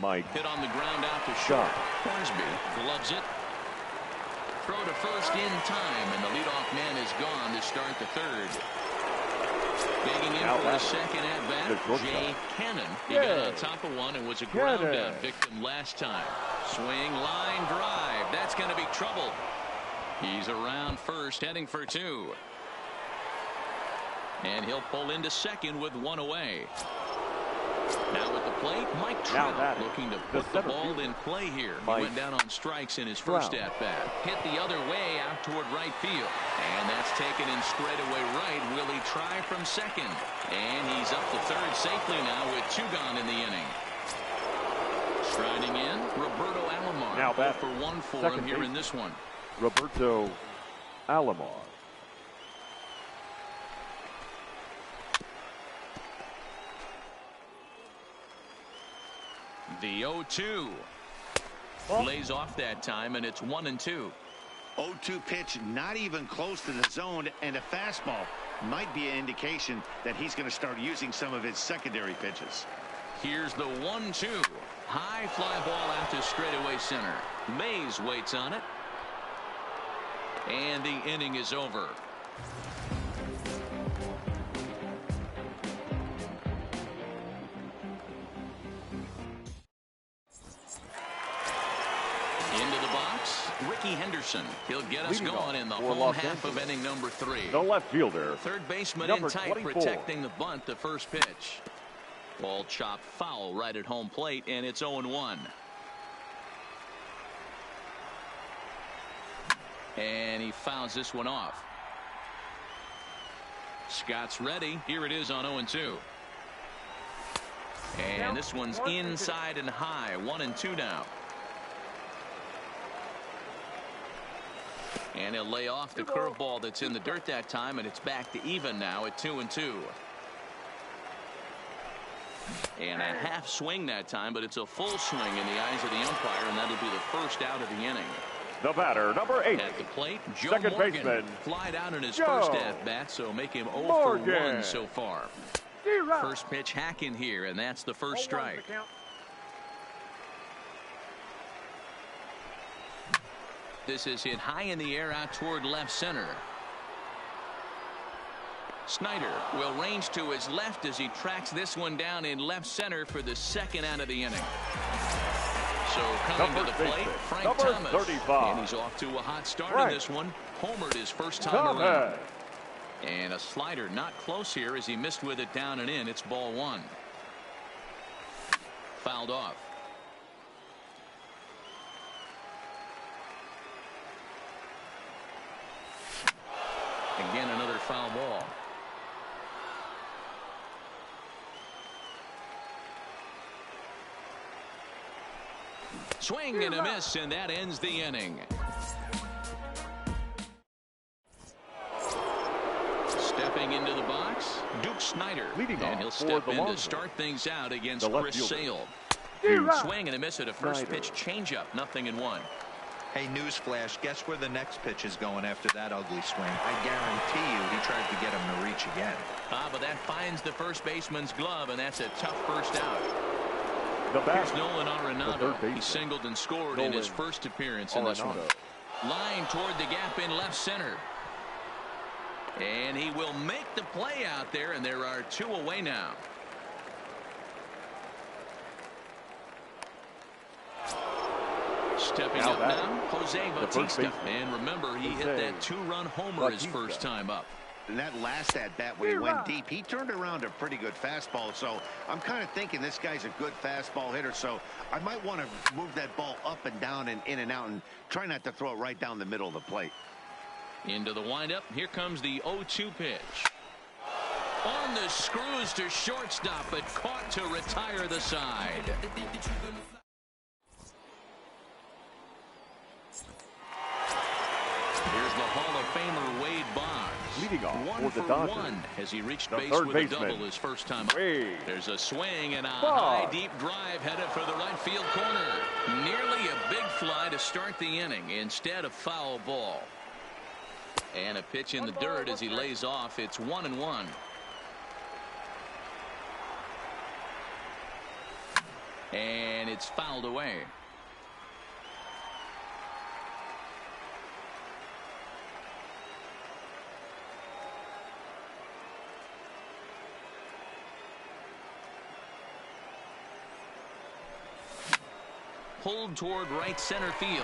Mike
Hit on the ground out to short. Hornsby gloves it. Throw to first in time, and the leadoff man is gone to start the third. Digging in
Now
for the
back.
second at bat,
The shortstop.
Jay Cannon. He got on top of one and was a ground
Cannon.
out victim last time. Swing, line, drive. That's going to be trouble. He's around first, heading for 2. And he'll pull into second with 1 away. Now at the plate, Mike
Now
Trout
batting,
looking to
the
put the
center
ball
fielder,
in play here. He
Mike
went down on strikes in his first
Trout.
at-bat. Hit the other way out toward right field. And that's taken in straightaway right. Will he try from second? And he's up to third safely now with 2 gone in the inning. Striding in, Roberto Alomar.
Now
0
bat,
for 1 for
second
him here in
baseman.
this one.
Roberto Alomar.
The 0-2. Lays off that time, and it's 1-2.
0-2 pitch, not even close to the zone, and a fastball might be an indication that he's going to start using some of his secondary pitches.
Here's the 1-2. High fly ball out to straightaway center. Mays waits on it. And the inning is over. Into the box, Ricky Henderson. He'll get us going in the home half of inning number 3.
The left fielder.
Third baseman
number
in tight,
24.
protecting the bunt, the first pitch. Ball chopped foul right at home plate, and it's 0-1. And he fouls this one off. Scott's ready. Here it is on 0-2. And this one's inside and high. 1-2 now. And he'll lay off the curveball that's in the dirt that time, and it's back to even now at 2-2. And a half swing that time, but it's a full swing in the eyes of the umpire, and that'll be the first out of the inning.
The batter, number 8.
At the plate, Joe
Second
Morgan.
baseman.
Flied out in his
Joe
first at-bat, so make him 0
Morgan.
for 1 so far. First pitch hacking here, and that's the first strike. This is hit high in the air out toward left center. Snyder will range to his left as he tracks this one down in left center for the second out of the inning. So coming to the plate, Frank
number
Thomas.
35.
And he's off to a hot start
Frank
in this one. Homered his first time
Thomas.
around. And a slider not close here as he missed with it down and in. It's ball 1. Fouled off. Again, another foul ball. Swing and a miss, and that ends the inning. Stepping into the box, Duke Snyder. And he'll step in to start things out against Chris Sale. Swing and a miss at a first pitch changeup. 0-1.
Hey, newsflash, guess where the next pitch is going after that ugly swing? I guarantee you he tried to get him to reach again.
But that finds the first baseman's glove, and that's a tough first out.
Here's
Nolan Arenado. He singled and scored in his first appearance in this one. Line toward the gap in left center. And he will make the play out there, and there are 2 away now. Stepping up now, Jose Bautista. And remember, he hit that 2-run homer his first time up.
And that last at-bat when he went deep, he turned around a pretty good fastball. So I'm kind of thinking this guy's a good fastball hitter. So I might want to move that ball up and down and in and out and try not to throw it right down the middle of the plate.
Into the windup. Here comes the 0-2 pitch. On the screws to shortstop, but caught to retire the side. Here's the Hall of Famer Wade Boggs.
Leading off
1
for the
for
Dodgers.
1 as he reached
The
base
third
with a
baseman,
double his first time.
Wade
There's a swing and a
Boggs.
high deep drive headed for the right field corner. Nearly a big fly to start the inning. Instead, a foul ball. And a pitch in the dirt as he lays off. It's 1-1. And it's fouled away. Pulled toward right center field.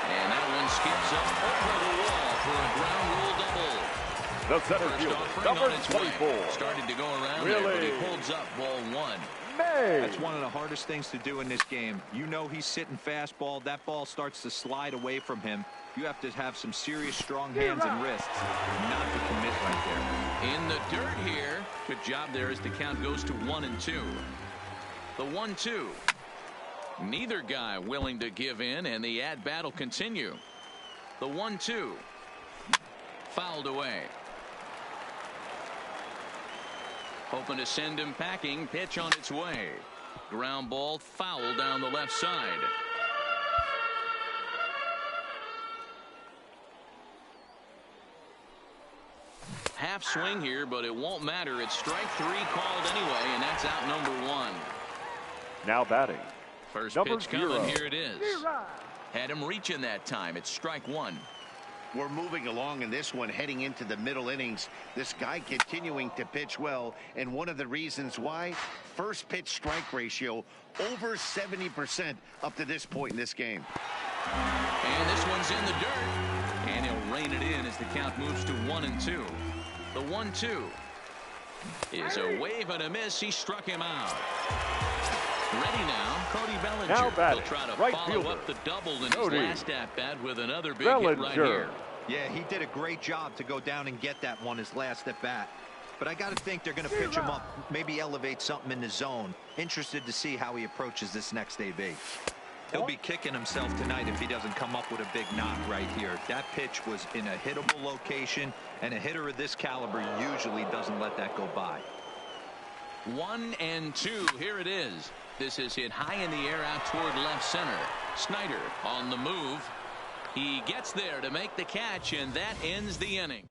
And that one skips up over the wall for a ground rule double.
The center
First
fielder,
offering
number
on its way.
24.
Started to go around
Really?
there, but he holds up ball 1.
That's one of the hardest things to do in this game. You know he's sitting fastball. That ball starts to slide away from him. You have to have some serious strong hands and wrists not to commit right there.
In the dirt here. Good job there as the count goes to 1-2. The 1-2. Neither guy willing to give in, and the at-bat will continue. The 1-2. Fouled away. Hoping to send him packing. Pitch on its way. Ground ball foul down the left side. Half swing here, but it won't matter. It's strike 3 called anyway, and that's out number 1.
Now batting.
First
number
pitch coming.
0.
Here it is. Had him reaching that time. It's strike 1.
We're moving along in this one, heading into the middle innings. This guy continuing to pitch well, and one of the reasons why, first pitch strike ratio over 70% up to this point in this game.
And this one's in the dirt, and he'll rein it in as the count moves to 1-2. The 1-2 is a wave and a miss. He struck him out. Ready now, Cody Bellinger.
Now batting,
He'll try to
right
follow
fielder,
up the double in
Cody
his last at-bat with another big
Bellinger.
hit right here.
Yeah, he did a great job to go down and get that one his last at-bat. But I got to think they're going to pitch him up, maybe elevate something in the zone. Interested to see how he approaches this next AB. He'll be kicking himself tonight if he doesn't come up with a big knock right here. That pitch was in a hittable location, and a hitter of this caliber usually doesn't let that go by.
1-2. Here it is. This is hit high in the air out toward left center. Snyder on the move. He gets there to make the catch, and that ends the inning.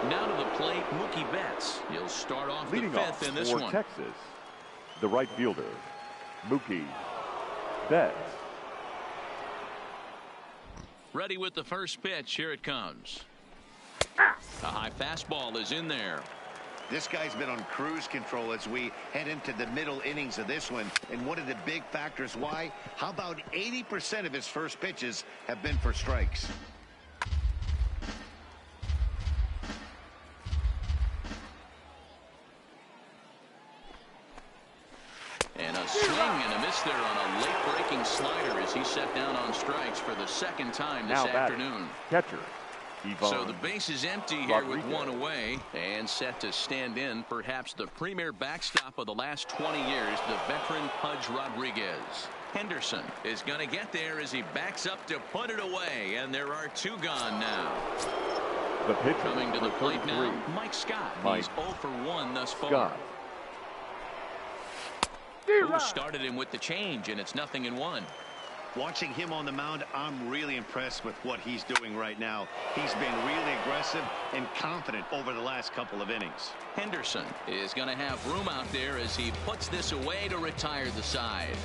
Now to the plate, Mookie Betts. He'll start off
Leading
the
off
fifth in this
for
one.
Texas, the right fielder, Mookie Betts.
Ready with the first pitch. Here it comes. A high fastball is in there.
This guy's been on cruise control as we head into the middle innings of this one. And one of the big factors why, how about 80% of his first pitches have been for strikes?
And a swing and a miss there on a late-breaking slider as he set down on strikes for the second time this
Now batting,
afternoon.
catcher,
So the base is empty here with one away and set to stand in perhaps the premier backstop of the last 20 years, the veteran Pudge Rodriguez. Henderson is going to get there as he backs up to put it away, and there are 2 gone now.
The pitcher
Coming to the plate
33,
now, Mike Scott. He's 0 for 1 thus far.
Scott.
Who started him with the change, and it's 0-1.
Watching him on the mound, I'm really impressed with what he's doing right now. He's been really aggressive and confident over the last couple of innings.
Henderson is going to have room out there as he puts this away to retire the side.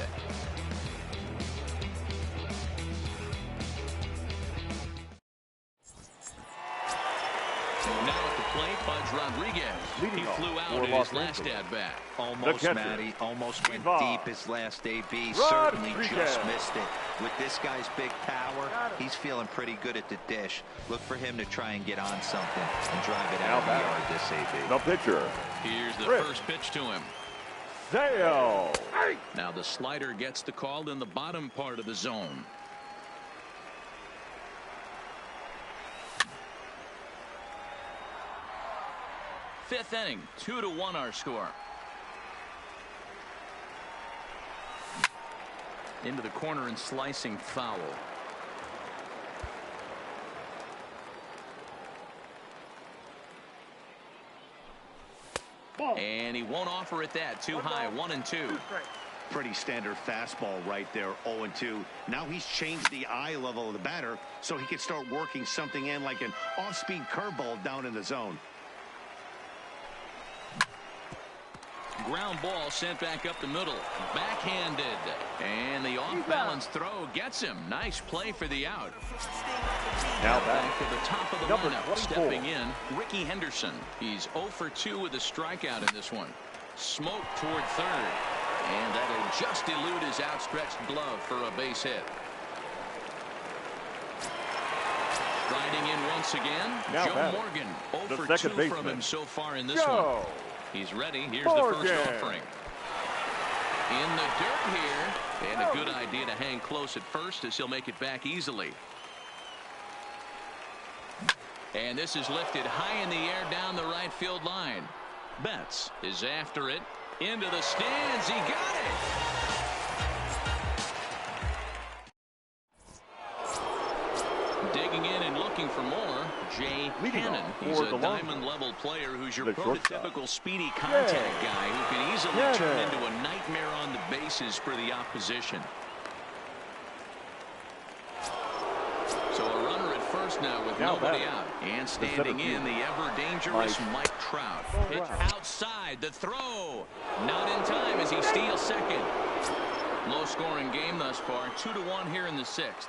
Now at the plate, Pudge Rodriguez.
Leading
He
off
flew out
for
in
Los
his last
Angeles.
at-bat.
Almost,
catcher,
Matty. Almost went
Ivan
deep his last AB. Certainly
Rodriguez.
just missed it. With this guy's big power, he's feeling pretty good at the dish. Look for him to try and get on something and drive it out of the yard this AB.
The pitcher,
Here's the
Chris
first pitch to him.
Sale.
Now the slider gets the call in the bottom part of the zone. Fifth inning, 2-1 our score. Into the corner and slicing foul. And he won't offer it that. Too high. 1-2.
Pretty standard fastball right there, 0-2. Now he's changed the eye level of the batter so he can start working something in like an off-speed curveball down in the zone.
Ground ball sent back up the middle. Backhanded. And the off-balance throw gets him. Nice play for the out.
Now
Back
back
to the top of the
number
lineup.
24.
Stepping in, Ricky Henderson. He's 0 for 2 with a strikeout in this one. Smoke toward third. And that'll just elude his outstretched glove for a base hit. Striding in once again,
Now
Joe
batting,
Morgan.
the
0 for 2
second
from
baseman,
him so far in this
Joe
one. He's ready. Here's
Morgan.
the first offering. In the dirt here. And a good idea to hang close at first as he'll make it back easily. And this is lifted high in the air down the right field line. Betts is after it. Into the stands. He got it. Digging in and looking for more. Jay
Leading
Cannon.
off
He's
for
a
the long
diamond-level player who's your
the shortstop.
prototypical speedy contact guy who can easily turn
Cannon.
into a nightmare on the bases for the opposition. So a runner at first now with nobody out. And standing in the ever-dangerous Mike Trout. Pitch outside, the throw. Not in time as he steals second. Low-scoring game thus far, 2-1 here in the 6th.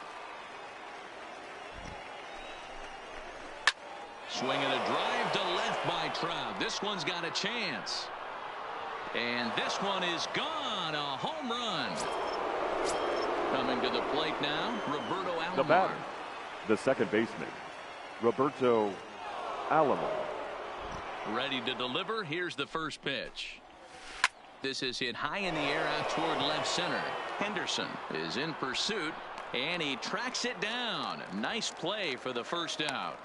Swinging a drive to left by Trout. This one's got a chance. And this one is gone. A home run. Coming to the plate now, Roberto Alomar.
The batter, the second baseman, Roberto Alomar.
Ready to deliver. Here's the first pitch. This is hit high in the air out toward left center. Henderson is in pursuit, and he tracks it down. Nice play for the first out.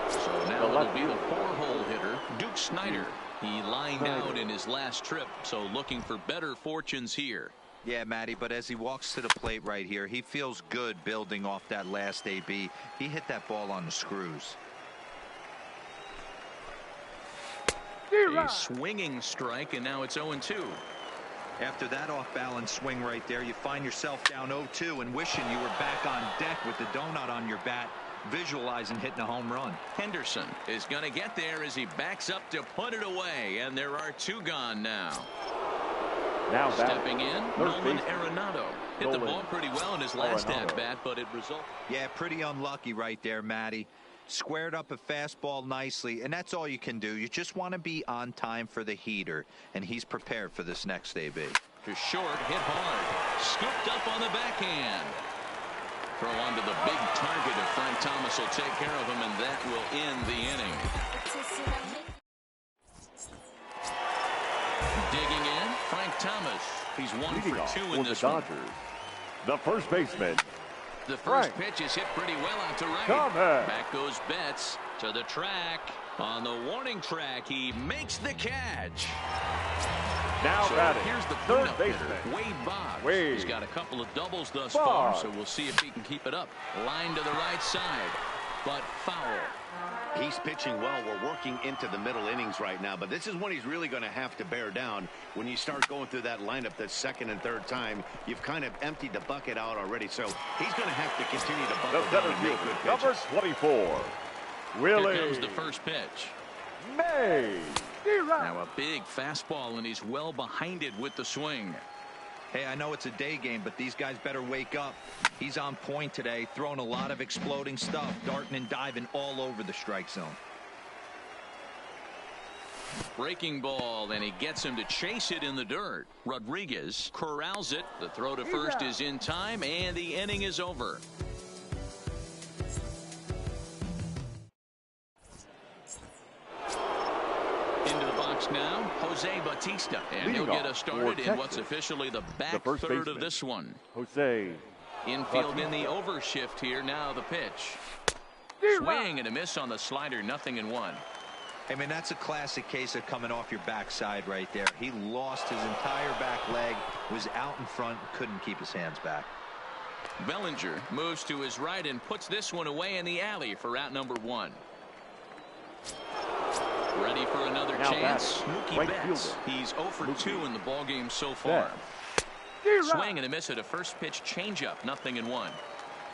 So now it'll be the 4-hole hitter, Duke Snider. He lined out in his last trip, so looking for better fortunes here.
Yeah, Matty, but as he walks to the plate right here, he feels good building off that last AB. He hit that ball on the screws.
A swinging strike, and now it's 0-2.
After that off-balance swing right there, you find yourself down 0-2 and wishing you were back on deck with the donut on your bat, visualizing hitting a home run.
Henderson is going to get there as he backs up to put it away, and there are 2 gone now.
Now
stepping in, Nolan
baseman,
Arenado. Hit the ball pretty well in his last at-bat, but it resulted.
Yeah, pretty unlucky right there, Matty. Squared up a fastball nicely, and that's all you can do. You just want to be on time for the heater, and he's prepared for this next AB.
To short, hit hard. Scooped up on the backhand. Throw onto the big target of Frank Thomas will take care of him, and that will end the inning. Digging in, Frank Thomas. He's 1 for 2 in this one.
The first baseman.
The first pitch is hit pretty well out to right. Back goes Betts to the track. On the warning track, he makes the catch.
Now
so
batting,
here's the
third
baseman,
baseman,
Wade Boggs.
Wade.
He's got a couple of doubles thus far, so we'll see if he can keep it up. Line to the right side, but foul.
He's pitching well. We're working into the middle innings right now, but this is when he's really going to have to bear down. When you start going through that lineup the second and third time, you've kind of emptied the bucket out already, so he's going to have to continue to buckle down and make good pitches.
Number 24, Willie.
Here comes the first pitch. Now a big fastball, and he's well behind it with the swing.
Hey, I know it's a day game, but these guys better wake up. He's on point today, throwing a lot of exploding stuff, darting and diving all over the strike zone.
Breaking ball, and he gets him to chase it in the dirt. Rodriguez corrals it. The throw to first is in time, and the inning is over. Into the box now, Jose Bautista, and he'll get us started in what's officially the back third of this one.
Jose
Infield in the overshift here. Now the pitch. Swing and a miss on the slider. 0-1.
I mean, that's a classic case of coming off your backside right there. He lost his entire back leg, was out in front, couldn't keep his hands back.
Bellinger moves to his right and puts this one away in the alley for out number 1. Ready for another chance. Mookie Betts. He's 0 for 2 in the ballgame so far. Swing and a miss at a first pitch changeup. 0-1.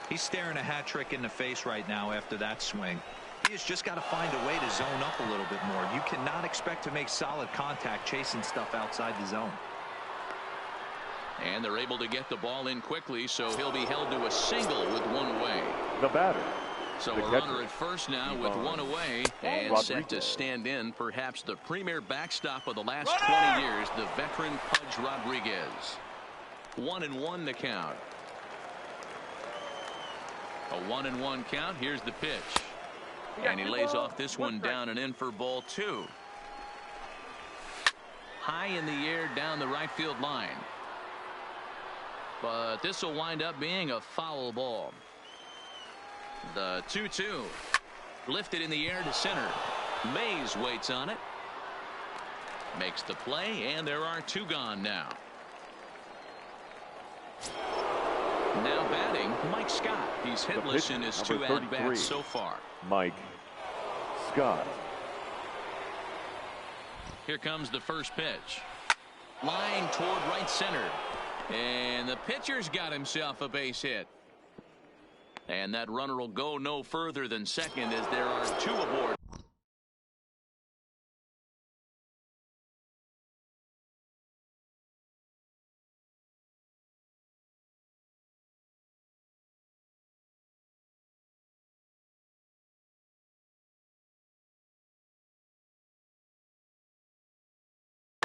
He's staring a hat trick in the face right now after that swing. He has just got to find a way to zone up a little bit more. You cannot expect to make solid contact chasing stuff outside the zone.
And they're able to get the ball in quickly, so he'll be held to a single with 1 away.
The batter.
So a runner at first now with 1 away and set to stand in perhaps the premier backstop of the last 20 years, the veteran Pudge Rodriguez. 1-1 the count. A 1-1 count. Here's the pitch. And he lays off this one down and in for ball 2. High in the air down the right field line. But this will wind up being a foul ball. The 2-2. Lifted in the air to center. Mays waits on it. Makes the play, and there are 2 gone now. Now batting, Mike Scott. He's hitless in his 2 at-bats so far.
Mike Scott.
Here comes the first pitch. Line toward right center. And the pitcher's got himself a base hit. And that runner will go no further than second as there are 2 aboard.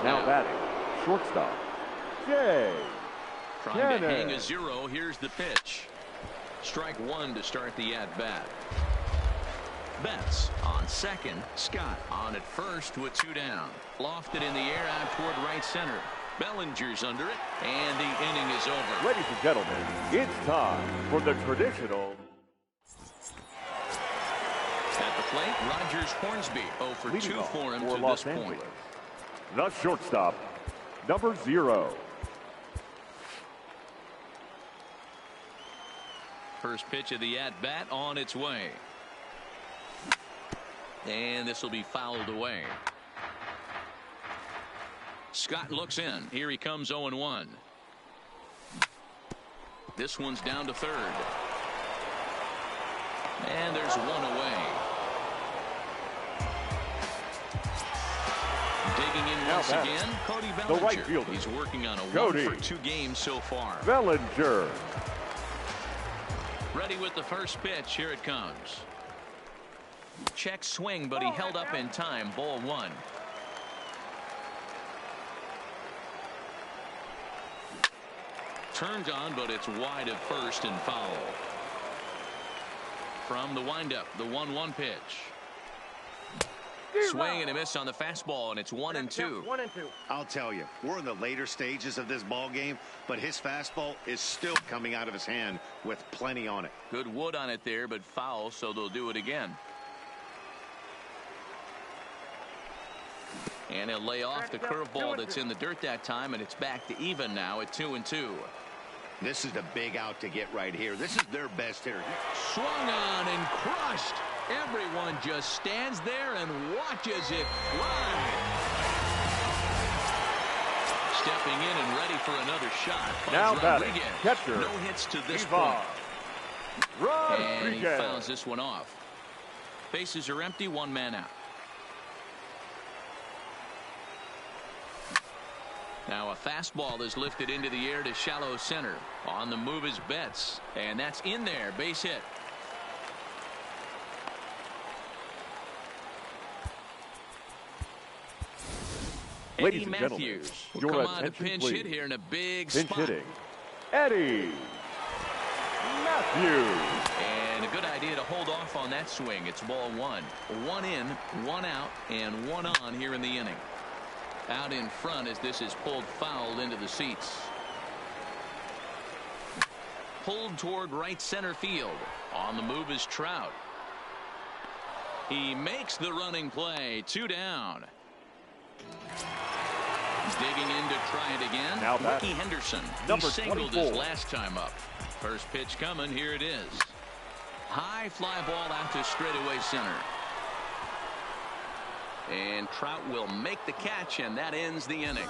Now batting, shortstop, Jay.
Trying to hang a 0. Here's the pitch. Strike 1 to start the at-bat. Betts on second. Scott on at first with 2 down. Lofted in the air out toward right center. Bellinger's under it, and the inning is over.
Ladies and gentlemen, it's time for the traditional.
At the plate, Rogers Hornsby 0 for 2 for him to
Los
this
Angeles.
point.
The shortstop, number 0.
First pitch of the at-bat on its way. And this will be fouled away. Scott looks in. Here he comes 0-1. This one's down to third. And there's 1 away. Digging in once again, Cody Bellinger.
The right fielder.
He's working on a
Cody
1 for 2 games so far.
Bellinger.
Ready with the first pitch. Here it comes. Check swing, but he held up in time. Ball 1. Turned on, but it's wide at first and foul. From the windup, the 1-1 pitch. Swing and a miss on the fastball, and it's 1-2.
1-2.
I'll tell you, we're in the later stages of this ball game, but his fastball is still coming out of his hand with plenty on it.
Good wood on it there, but foul, so they'll do it again. And he'll lay off the curveball that's in the dirt that time, and it's back to even now at 2-2.
This is the big out to get right here. This is their best hitter.
Swung on and crushed. Everyone just stands there and watches it fly. Stepping in and ready for another shot.
Now batting, catcher.
No hits to this point. And he
Rodriguez.
fouls this one off. Bases are empty, 1 man out. Now a fastball is lifted into the air to shallow center. On the move is Betts, and that's in there. Base hit.
Ladies
Eddie
and gentlemen,
Matthews will
your
come on to
attention,
pinch
please.
hit here in a big
Pinch
spot.
hitting, Eddie Matthews.
And a good idea to hold off on that swing. It's ball 1. 1 in, 1 out, and 1 on here in the inning. Out in front as this is pulled foul into the seats. Pulled toward right center field. On the move is Trout. He makes the running play. 2 down. Digging in to try it again.
Now
Ricky Henderson. He
number
singled
24.
his last time up. First pitch coming. Here it is. High fly ball out to straightaway center. And Trout will make the catch, and that ends the inning.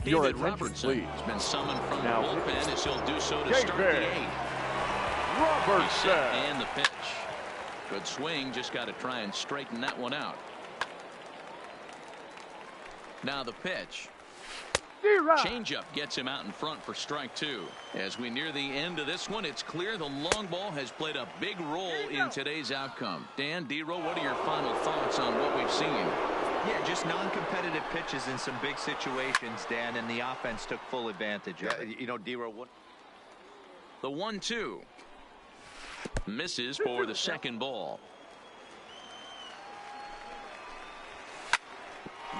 Your
David
attention,
Robertson
please.
has been summoned from
Now,
the bullpen as he'll do so to
David
start the 8th. He's
Robertson.
set and the pitch. Good swing, just got to try and straighten that one out. Now the pitch. Changeup gets him out in front for strike 2. As we near the end of this one, it's clear the long ball has played a big role in today's outcome. Dan, D-Row, what are your final thoughts on what we've seen?
Yeah, just non-competitive pitches in some big situations, Dan, and the offense took full advantage of it.
You know, D-Row, what?
The 1-2. Misses for the second ball.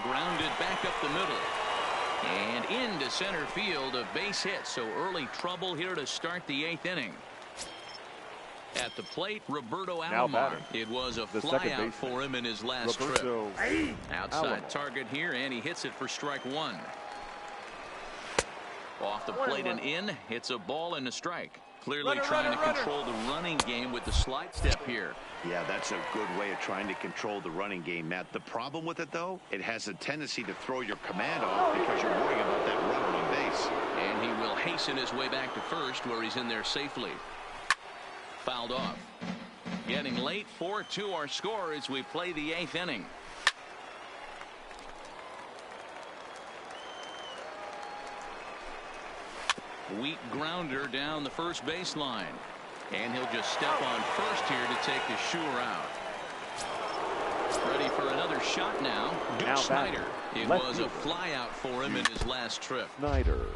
Grounded back up the middle. And into center field, a base hit. So early trouble here to start the 8th inning. At the plate, Roberto
Now
Alomar.
batting,
It was a
the second
flyout
baseman,
for him in his last
Roberto
trip. Outside
Alomar.
target here, and he hits it for strike one. Off the plate and in. It's a ball and a strike. Clearly trying to control the running game with the slide step here.
Yeah, that's a good way of trying to control the running game, Matt. The problem with it, though, it has a tendency to throw your command off because you're worrying about that runner on base.
And he will hasten his way back to first, where he's in there safely. Fouled off. Getting late, 4-2 our score as we play the 8th inning. Weak grounder down the first baseline. And he'll just step on first here to take the Shure out. Ready for another shot now. Duke Snyder. It was a flyout for him in his last trip.
Snyder.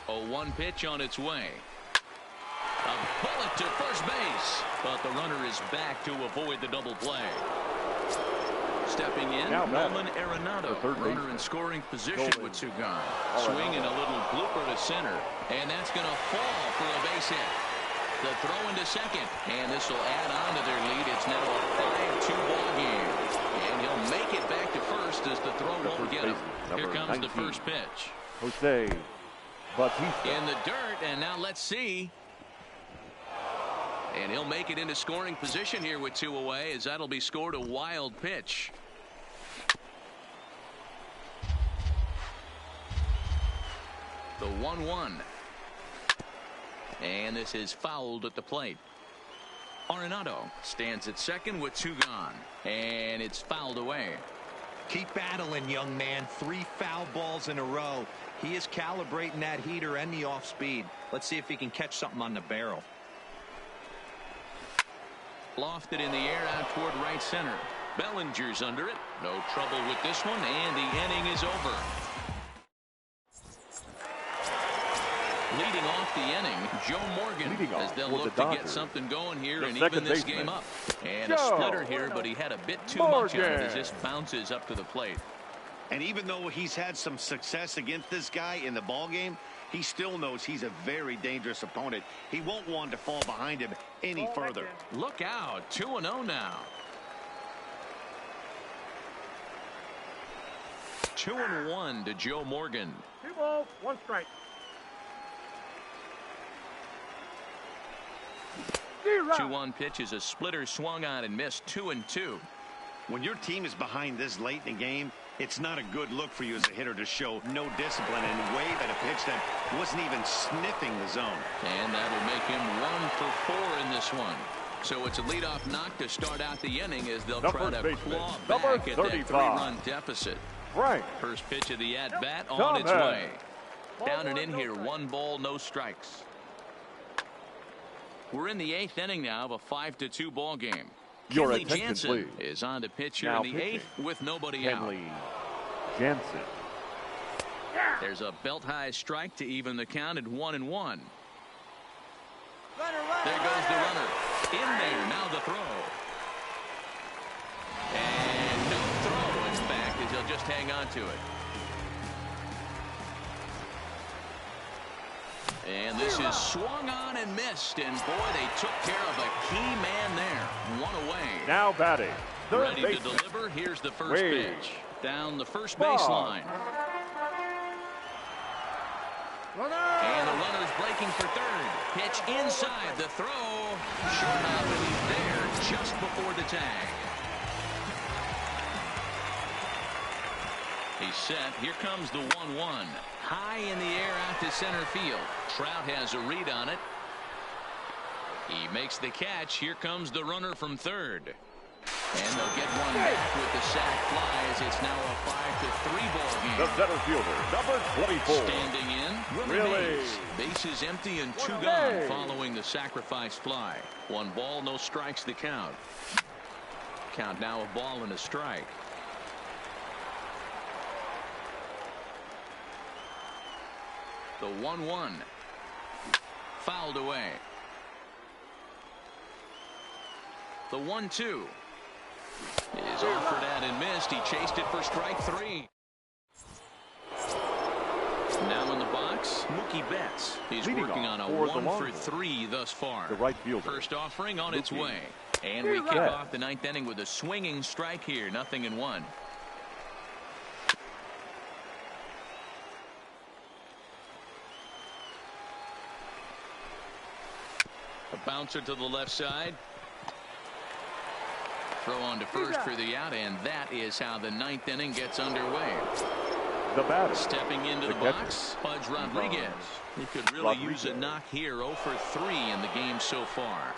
A 1 pitch on its way. A bullet to first base, but the runner is back to avoid the double play. Stepping in, Nolan Arenado, runner in scoring position with 2 gone. Swinging a little blooper to center, and that's going to fall for a base hit. The throw into second, and this will add on to their lead. It's now a 5-2 ball game, and he'll make it back to first as the throw won't get him. Here comes the first pitch.
Jose Bautista.
In the dirt, and now let's see. And he'll make it into scoring position here with 2 away, as that'll be scored a wild pitch. The 1-1. And this is fouled at the plate. Arenado stands at second with 2 gone. And it's fouled away.
Keep battling, young man. 3 foul balls in a row. He is calibrating that heater and the off speed. Let's see if he can catch something on the barrel.
Lofted in the air out toward right center. Bellinger's under it. No trouble with this one, and the inning is over. Leading off the inning, Joe Morgan, as they'll look to get something going here and even this game up. And a splitter here, but he had a bit too much on it as this bounces up to the plate.
And even though he's had some success against this guy in the ball game, he still knows he's a very dangerous opponent. He won't want to fall behind him any further.
Look out, 2-0 now. 2-1 to Joe Morgan.
2 balls, 1 strike.
2-1 pitch is a splitter swung on and missed. 2-2.
When your team is behind this late in the game, it's not a good look for you as a hitter to show no discipline and wave at a pitch that wasn't even sniffing the zone.
And that'll make him 1 for 4 in this one. So it's a leadoff knock to start out the inning as they'll try to claw back at that 3-run deficit.
Right.
First pitch of the at-bat on its way. Down and in here, 1 ball, no strikes. We're in the 8th inning now of a 5-2 ball game.
Your
Kenley
attention,
Jansen
please.
is on to pitch here
Now
in the 8th with nobody out.
Kenley Jansen.
There's a belt-high strike to even the count at 1-1. There goes the runner. In there, now the throw. And no throw, in fact, as he'll just hang on to it. And this is swung on and missed. And boy, they took care of a key man there. 1 away.
Now batting.
Ready to deliver. Here's the first pitch. Down the first baseline. And the runner's breaking for third. Pitch inside. The throw. Short up, and he's there just before the tag. He's set. Here comes the 1-1. High in the air out to center field. Trout has a read on it. He makes the catch. Here comes the runner from third. And they'll get one back with the sac fly as it's now a 5-3 ball game.
The center fielder, number 24.
Standing in, Willie Mays. Bases empty and 2 gone following the sacrifice fly. 1 ball, no strikes the count. Count now a ball and a strike. The 1-1. Fouled away. The 1-2 is offered at and missed. He chased it for strike 3. Now in the box, is Mookie Betts. He's
Leading
working on a
for the
1-for-3 thus far.
The right fielder.
First offering on its
Mookie.
way. And we kick off the ninth inning with a swinging strike here. 0-1. A bouncer to the left side. Throw on to first for the out, and that is how the ninth inning gets underway.
The batter.
Stepping into the box, Pudge Rodriguez. He could really use a knock here. 0 for 3 in the game so far.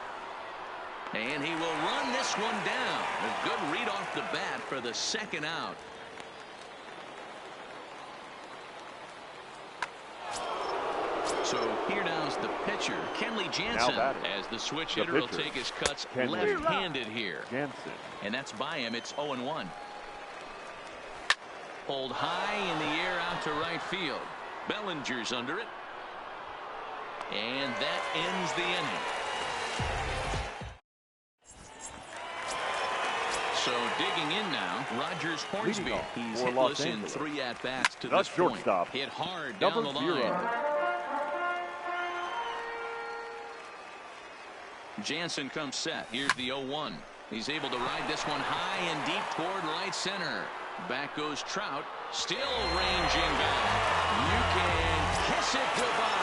And he will run this one down. A good read off the bat for the second out. So here now's the pitcher, Kenley Jansen, as the switch hitter will take his cuts left-handed here.
Jansen.
And that's by him. It's 0-1. Pulled high in the air out to right field. Bellinger's under it. And that ends the inning. So digging in now, Rogers Hornsby. He's hitless in 3 at-bats to this point. Hit hard down the line. Jansen comes set. Here's the 0-1. He's able to ride this one high and deep toward right center. Back goes Trout. Still ranging back. You can kiss it goodbye.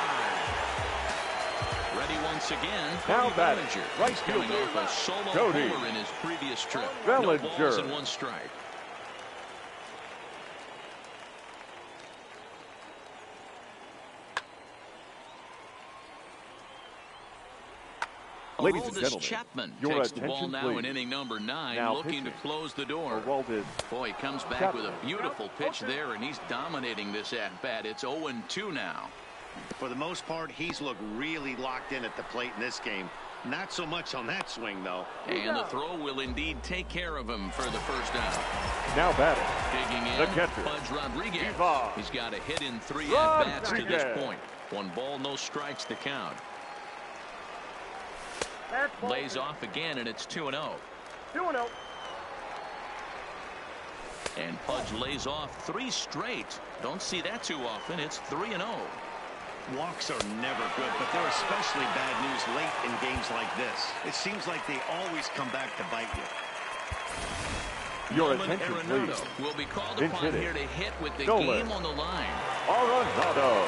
Ready once again.
Now batting. Right
coming off a solo homer in his previous trip.
Bellinger.
No balls and 1 strike.
Ladies and gentlemen,
Chapman
your
takes the ball
attention,
now
please.
in inning number 9,
Now
looking to close the door. Boy, he comes back
Chapman.
with a beautiful pitch there, and he's dominating this at-bat. It's 0-2 now.
For the most part, he's looked really locked in at the plate in this game. Not so much on that swing, though.
And the throw will indeed take care of him for the first out.
Now batting.
Digging in,
The catcher.
Pudge Rodriguez. He's got a hit in 3 at-bats to this point. 1 ball, no strikes to count. Lays off again, and it's 2-0.
2-0.
And Pudge lays off 3 straight. Don't see that too often. It's 3-0.
Walks are never good, but they're especially bad news late in games like this. It seems like they always come back to bite you.
Your attention,
Arenado
please.
will be called
Pinch
upon
hitting.
here to hit with the
Nolan.
game on the line.
Arenado.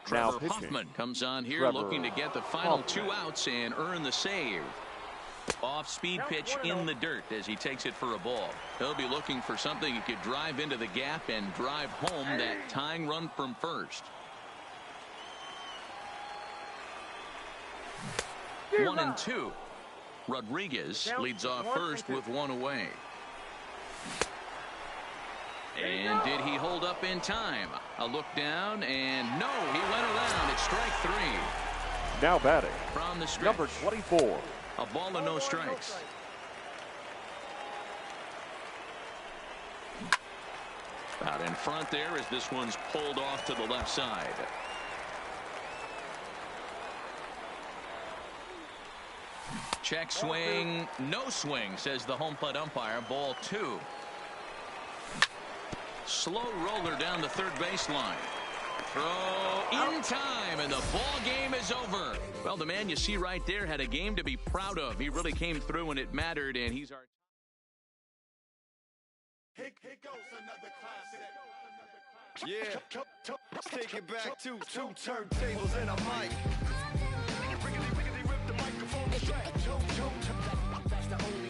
Trevor Hoffman comes on here looking to get the final 2 outs and earn the save. Off-speed pitch in the dirt as he takes it for a ball. He'll be looking for something he could drive into the gap and drive home that tying run from first. 1-2. Rodriguez leads off first with 1 away. And did he hold up in time? A look down, and no, he went around. It's strike 3.
Now batting.
From the stretch.
Number 24.
A ball and no strikes. Out in front there as this one's pulled off to the left side. Check swing, no swing, says the home plate umpire. Ball 2. Slow roller down the third baseline. Throw in time, and the ball game is over. Well, the man you see right there had a game to be proud of. He really came through when it mattered, and he's our...
Here goes another classic. Yeah, let's take it back to 2 turntables and a mic. Riggedy, riggedy, rip the microphone straight. That's the only